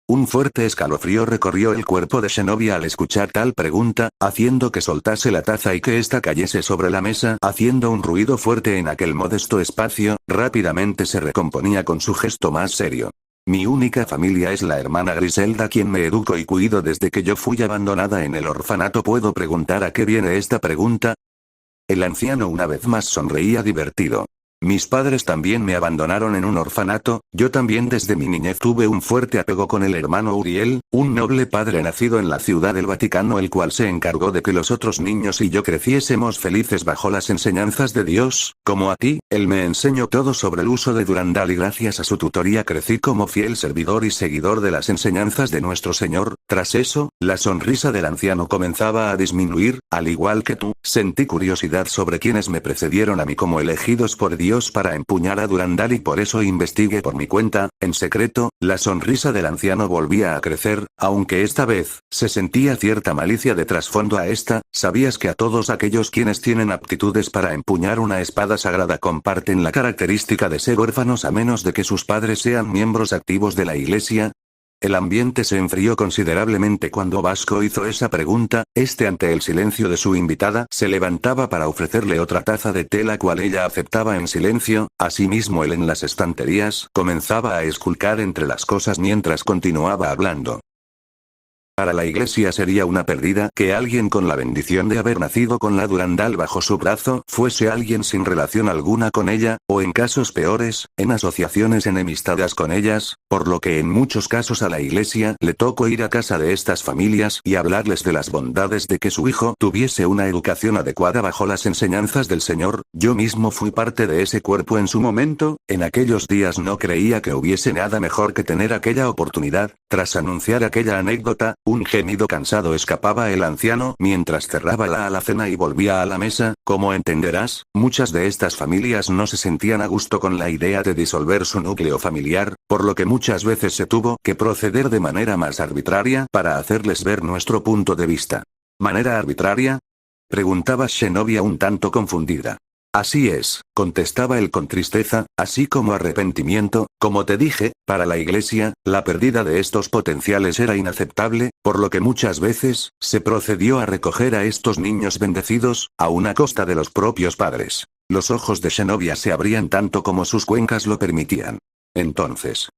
Un fuerte escalofrío recorrió el cuerpo de Zenobia al escuchar tal pregunta, haciendo que soltase la taza y que ésta cayese sobre la mesa, haciendo un ruido fuerte en aquel modesto espacio. Rápidamente se recomponía con su gesto más serio. Mi única familia es la hermana Griselda, quien me educo y cuido desde que yo fui abandonada en el orfanato. ¿Puedo preguntar a qué viene esta pregunta? El anciano una vez más sonreía divertido. Mis padres también me abandonaron en un orfanato, yo también desde mi niñez tuve un fuerte apego con el hermano Uriel, un noble padre nacido en la ciudad del Vaticano el cual se encargó de que los otros niños y yo creciésemos felices bajo las enseñanzas de Dios, como a ti, él me enseñó todo sobre el uso de Durandal y gracias a su tutoría crecí como fiel servidor y seguidor de las enseñanzas de nuestro Señor. Tras eso, la sonrisa del anciano comenzaba a disminuir, al igual que tú, sentí curiosidad sobre quienes me precedieron a mí como elegidos por Dios para empuñar a Durandal y por eso investigué por mi cuenta, en secreto. La sonrisa del anciano volvía a crecer, aunque esta vez, se sentía cierta malicia de trasfondo a esta. ¿Sabías que a todos aquellos quienes tienen aptitudes para empuñar una espada sagrada comparten la característica de ser huérfanos a menos de que sus padres sean miembros activos de la iglesia? El ambiente se enfrió considerablemente cuando Vasco hizo esa pregunta. Ante el silencio de su invitada, se levantaba para ofrecerle otra taza de té la cual ella aceptaba en silencio. Asimismo él en las estanterías comenzaba a esculcar entre las cosas mientras continuaba hablando. Para la iglesia sería una pérdida que alguien con la bendición de haber nacido con la Durandal bajo su brazo fuese alguien sin relación alguna con ella, o en casos peores, en asociaciones enemistadas con ellas, por lo que en muchos casos a la iglesia le tocó ir a casa de estas familias y hablarles de las bondades de que su hijo tuviese una educación adecuada bajo las enseñanzas del Señor. Yo mismo fui parte de ese cuerpo en su momento, en aquellos días no creía que hubiese nada mejor que tener aquella oportunidad. Tras anunciar aquella anécdota, un gemido cansado escapaba el anciano mientras cerraba la alacena y volvía a la mesa. Como entenderás, muchas de estas familias no se sentían a gusto con la idea de disolver su núcleo familiar, por lo que muchas veces se tuvo que proceder de manera más arbitraria para hacerles ver nuestro punto de vista. ¿Manera arbitraria?, preguntaba Zenobia un tanto confundida. Así es, contestaba él con tristeza, así como arrepentimiento. Como te dije, para la iglesia, la pérdida de estos potenciales era inaceptable, por lo que muchas veces, se procedió a recoger a estos niños bendecidos, a una costa de los propios padres. Los ojos de Zenobia se abrían tanto como sus cuencas lo permitían. Entonces,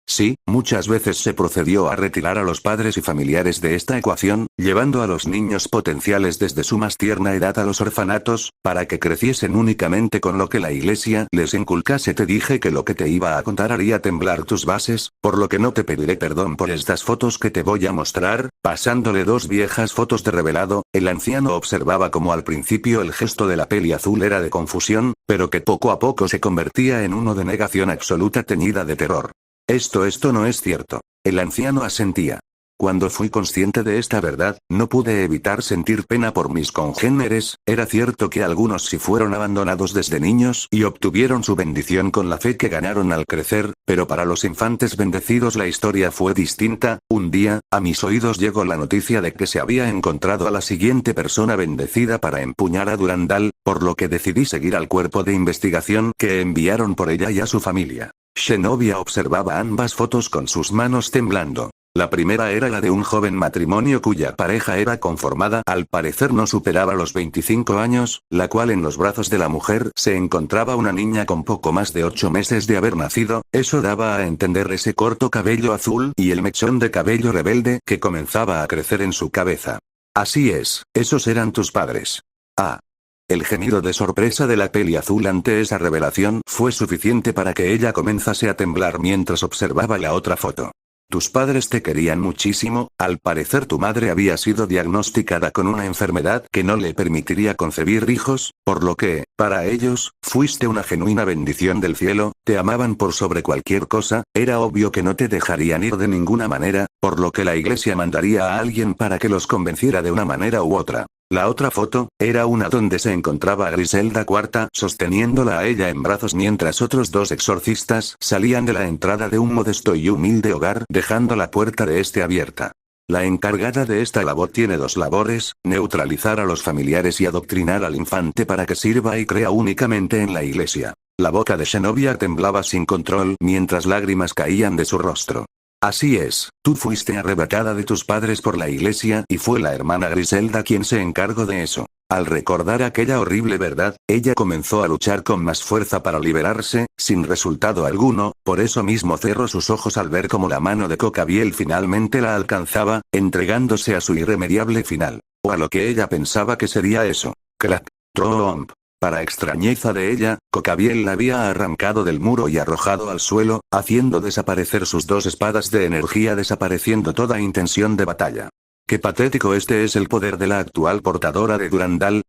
sí, muchas veces se procedió a retirar a los padres y familiares de esta ecuación, llevando a los niños potenciales desde su más tierna edad a los orfanatos, para que creciesen únicamente con lo que la iglesia les inculcase. Te dije que lo que te iba a contar haría temblar tus bases, por lo que no te pediré perdón por estas fotos que te voy a mostrar. Pasándole dos viejas fotos de revelado, el anciano observaba como al principio el gesto de la peli azul era de confusión, pero que poco a poco se convertía en uno de negación absoluta teñida de terror. Esto no es cierto. El anciano asentía. Cuando fui consciente de esta verdad, no pude evitar sentir pena por mis congéneres. Era cierto que algunos sí fueron abandonados desde niños y obtuvieron su bendición con la fe que ganaron al crecer, pero para los infantes bendecidos la historia fue distinta. Un día, a mis oídos llegó la noticia de que se había encontrado a la siguiente persona bendecida para empuñar a Durandal, por lo que decidí seguir al cuerpo de investigación que enviaron por ella y a su familia. Zenobia observaba ambas fotos con sus manos temblando. La primera era la de un joven matrimonio cuya pareja era conformada, al parecer no superaba los 25 años, la cual en los brazos de la mujer se encontraba una niña con poco más de 8 meses de haber nacido. Eso daba a entender ese corto cabello azul y el mechón de cabello rebelde que comenzaba a crecer en su cabeza. Así es, esos eran tus padres. Ah. El gemido de sorpresa de la peli azul ante esa revelación fue suficiente para que ella comenzase a temblar mientras observaba la otra foto. Tus padres te querían muchísimo. Al parecer tu madre había sido diagnosticada con una enfermedad que no le permitiría concebir hijos, por lo que, para ellos, fuiste una genuina bendición del cielo. Te amaban por sobre cualquier cosa. Era obvio que no te dejarían ir de ninguna manera, por lo que la iglesia mandaría a alguien para que los convenciera de una manera u otra. La otra foto, era una donde se encontraba a Griselda IV sosteniéndola a ella en brazos mientras otros dos exorcistas salían de la entrada de un modesto y humilde hogar dejando la puerta de este abierta. La encargada de esta labor tiene dos labores: neutralizar a los familiares y adoctrinar al infante para que sirva y crea únicamente en la iglesia. La boca de Zenobia temblaba sin control mientras lágrimas caían de su rostro. Así es, tú fuiste arrebatada de tus padres por la iglesia y fue la hermana Griselda quien se encargó de eso. Al recordar aquella horrible verdad, ella comenzó a luchar con más fuerza para liberarse, sin resultado alguno. Por eso mismo cerró sus ojos al ver cómo la mano de Cocabiel finalmente la alcanzaba, entregándose a su irremediable final. O a lo que ella pensaba que sería eso. Crack. Tromp. Para extrañeza de ella, Cocabiel la había arrancado del muro y arrojado al suelo, haciendo desaparecer sus dos espadas de energía, desapareciendo toda intención de batalla. «Qué patético, este es el poder de la actual portadora de Durandal»,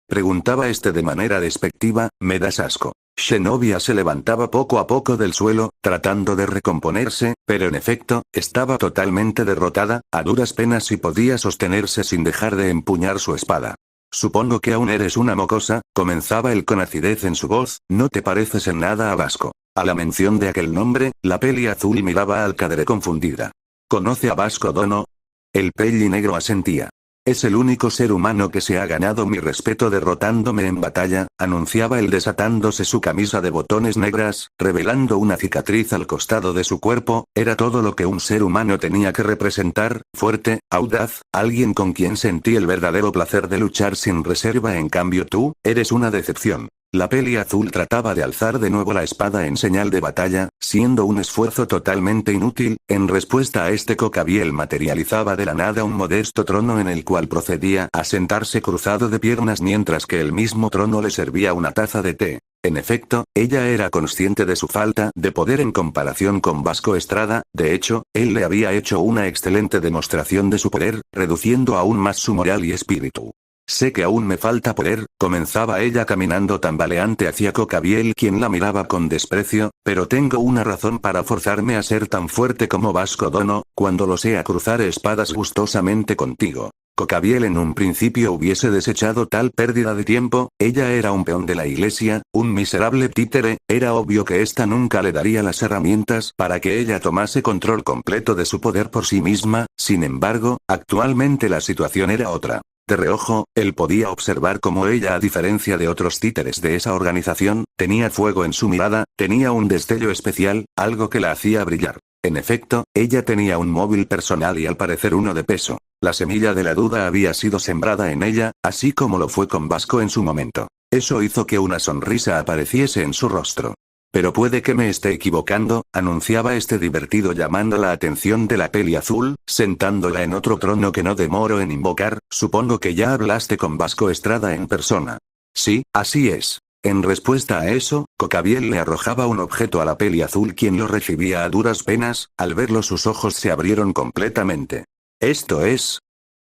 preguntaba este de manera despectiva. «Me das asco». Zenobia se levantaba poco a poco del suelo, tratando de recomponerse, pero en efecto, estaba totalmente derrotada, a duras penas si podía sostenerse sin dejar de empuñar su espada. «Supongo que aún eres una mocosa», comenzaba él con acidez en su voz, «no te pareces en nada a Vasco». A la mención de aquel nombre, la peli azul miraba al cadre confundida. «¿Conoce a Vasco Dono?». El peli negro asentía. «Es el único ser humano que se ha ganado mi respeto derrotándome en batalla», anunciaba él desatándose su camisa de botones negras, revelando una cicatriz al costado de su cuerpo. Era todo lo que un ser humano tenía que representar: fuerte, audaz, alguien con quien sentí el verdadero placer de luchar sin reserva. En cambio tú, eres una decepción. La peli azul trataba de alzar de nuevo la espada en señal de batalla, siendo un esfuerzo totalmente inútil. En respuesta a este, Cocabiel materializaba de la nada un modesto trono en el cual procedía a sentarse cruzado de piernas mientras que el mismo trono le servía una taza de té. En efecto, ella era consciente de su falta de poder en comparación con Vasco Estrada. De hecho, él le había hecho una excelente demostración de su poder, reduciendo aún más su moral y espíritu. «Sé que aún me falta poder», comenzaba ella caminando tambaleante hacia Cocabiel, quien la miraba con desprecio, «pero tengo una razón para forzarme a ser tan fuerte como Vasco Dono, cuando lo sea cruzar espadas gustosamente contigo». Cocabiel en un principio hubiese desechado tal pérdida de tiempo. Ella era un peón de la iglesia, un miserable títere. Era obvio que ésta nunca le daría las herramientas para que ella tomase control completo de su poder por sí misma. Sin embargo, actualmente la situación era otra. De reojo, él podía observar cómo ella, a diferencia de otros títeres de esa organización, tenía fuego en su mirada, tenía un destello especial, algo que la hacía brillar. En efecto, ella tenía un móvil personal y al parecer uno de peso. La semilla de la duda había sido sembrada en ella, así como lo fue con Vasco en su momento. Eso hizo que una sonrisa apareciese en su rostro. «Pero puede que me esté equivocando», anunciaba este divertido llamando la atención de la peli azul, sentándola en otro trono que no demoro en invocar. «Supongo que ya hablaste con Vasco Estrada en persona». «Sí, así es». En respuesta a eso, Cocabiel le arrojaba un objeto a la peli azul, quien lo recibía a duras penas. Al verlo sus ojos se abrieron completamente. «¿Esto es?»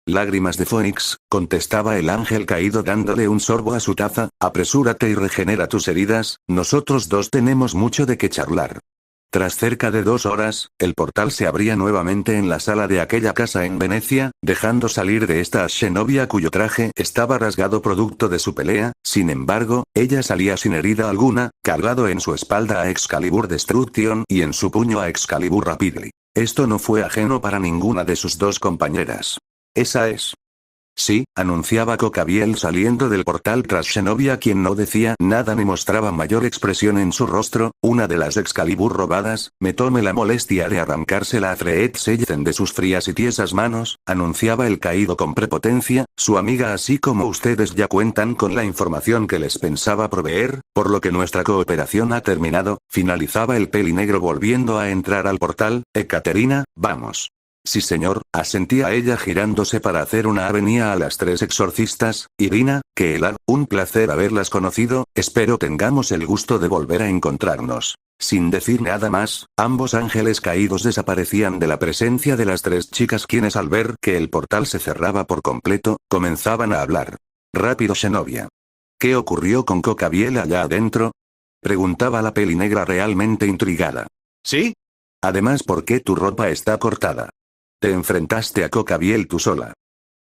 «Lágrimas de Fénix», contestaba el ángel caído dándole un sorbo a su taza. «Apresúrate y regenera tus heridas, nosotros dos tenemos mucho de qué charlar». Tras cerca de 2 horas, el portal se abría nuevamente en la sala de aquella casa en Venecia, dejando salir de esta a Zenobia, cuyo traje estaba rasgado producto de su pelea. Sin embargo, ella salía sin herida alguna, cargado en su espalda a Excalibur Destruction y en su puño a Excalibur Rapidly. Esto no fue ajeno para ninguna de sus dos compañeras. «¿Esa es?» «Sí», anunciaba Cocabiel saliendo del portal tras Zenobia, quien no decía nada ni mostraba mayor expresión en su rostro. «Una de las Excalibur robadas. Me tomé la molestia de arrancársela a Freed Seiden de sus frías y tiesas manos», anunciaba el caído con prepotencia. «Su amiga, así como ustedes ya cuentan con la información que les pensaba proveer, por lo que nuestra cooperación ha terminado», finalizaba el peli negro volviendo a entrar al portal. «Ekaterina, vamos». «Sí señor», asentía ella girándose para hacer una avenida a las 3 exorcistas. «Irina, Keelar, un placer haberlas conocido, espero tengamos el gusto de volver a encontrarnos». Sin decir nada más, ambos ángeles caídos desaparecían de la presencia de las 3 chicas, quienes al ver que el portal se cerraba por completo, comenzaban a hablar. «Rápido, Zenobia». «¿Qué ocurrió con Cocabiel allá adentro?», preguntaba la peli negra realmente intrigada. «¿Sí? Además, ¿por qué tu ropa está cortada? Te enfrentaste a Cocabiel tú sola».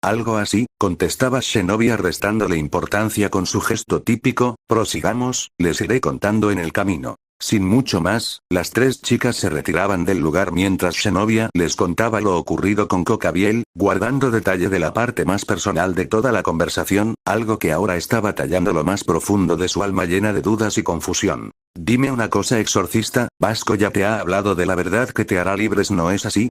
«Algo así», contestaba Zenobia restándole importancia con su gesto típico. «Prosigamos, les iré contando en el camino». Sin mucho más, las 3 chicas se retiraban del lugar mientras Zenobia les contaba lo ocurrido con Cocabiel, guardando detalle de la parte más personal de toda la conversación, algo que ahora estaba tallando lo más profundo de su alma llena de dudas y confusión. «Dime una cosa, exorcista, Vasco ya te ha hablado de la verdad que te hará libres, ¿no es así?».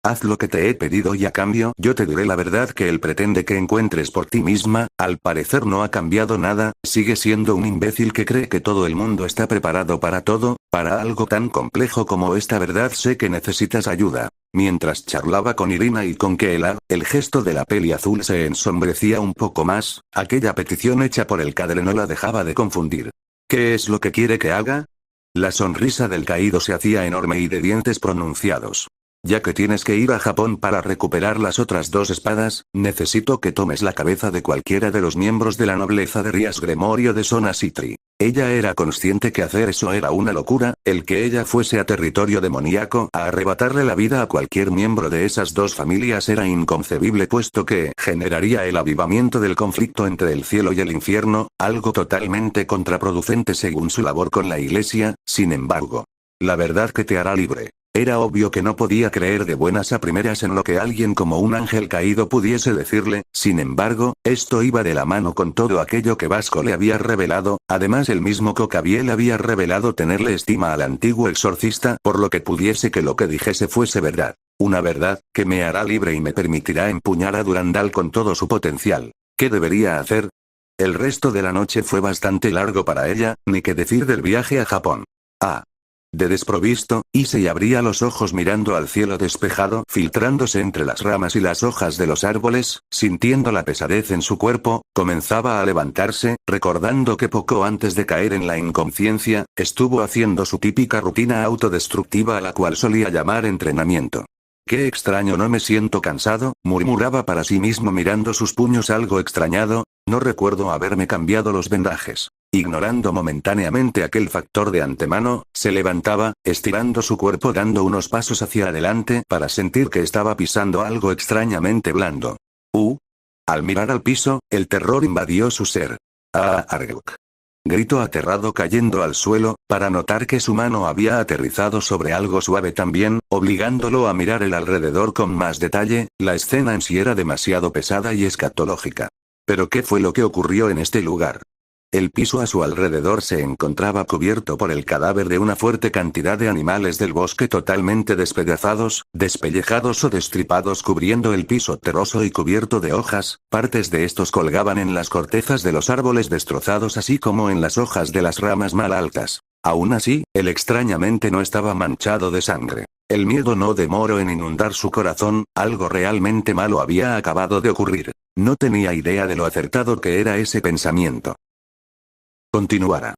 Haz lo que te he pedido y a cambio yo te diré la verdad que él pretende que encuentres por ti misma. Al parecer no ha cambiado nada, sigue siendo un imbécil que cree que todo el mundo está preparado para todo, para algo tan complejo como esta verdad. Sé que necesitas ayuda. Mientras charlaba con Irina y con Keela, el gesto de la peli azul se ensombrecía un poco más, aquella petición hecha por el cadre no la dejaba de confundir. ¿Qué es lo que quiere que haga? La sonrisa del caído se hacía enorme y de dientes pronunciados. Ya que tienes que ir a Japón para recuperar las otras dos espadas, necesito que tomes la cabeza de cualquiera de los miembros de la nobleza de Rías Gremorio de Sona Citri. Ella era consciente que hacer eso era una locura, el que ella fuese a territorio demoníaco a arrebatarle la vida a cualquier miembro de esas dos familias era inconcebible puesto que generaría el avivamiento del conflicto entre el cielo y el infierno, algo totalmente contraproducente según su labor con la iglesia. Sin embargo, la verdad que te hará libre. Era obvio que no podía creer de buenas a primeras en lo que alguien como un ángel caído pudiese decirle, sin embargo, esto iba de la mano con todo aquello que Vasco le había revelado, además el mismo Cocabiel había revelado tenerle estima al antiguo exorcista, por lo que pudiese que lo que dijese fuese verdad. Una verdad, que me hará libre y me permitirá empuñar a Durandal con todo su potencial. ¿Qué debería hacer? El resto de la noche fue bastante largo para ella, ni que decir del viaje a Japón. De desprovisto, Issei abría los ojos mirando al cielo despejado, filtrándose entre las ramas y las hojas de los árboles, sintiendo la pesadez en su cuerpo, comenzaba a levantarse, recordando que poco antes de caer en la inconsciencia, estuvo haciendo su típica rutina autodestructiva a la cual solía llamar entrenamiento. Qué extraño, no me siento cansado, murmuraba para sí mismo mirando sus puños algo extrañado, no recuerdo haberme cambiado los vendajes. Ignorando momentáneamente aquel factor de antemano, se levantaba, estirando su cuerpo dando unos pasos hacia adelante para sentir que estaba pisando algo extrañamente blando. Al mirar al piso, el terror invadió su ser. Arguk. Gritó aterrado cayendo al suelo, para notar que su mano había aterrizado sobre algo suave también, obligándolo a mirar el alrededor con más detalle. La escena en sí era demasiado pesada y escatológica. Pero ¿qué fue lo que ocurrió en este lugar? El piso a su alrededor se encontraba cubierto por el cadáver de una fuerte cantidad de animales del bosque totalmente despedazados, despellejados o destripados cubriendo el piso terroso y cubierto de hojas, partes de estos colgaban en las cortezas de los árboles destrozados así como en las hojas de las ramas mal altas. Aún así, él extrañamente no estaba manchado de sangre. El miedo no demoró en inundar su corazón, algo realmente malo había acabado de ocurrir. No tenía idea de lo acertado que era ese pensamiento. Continuará.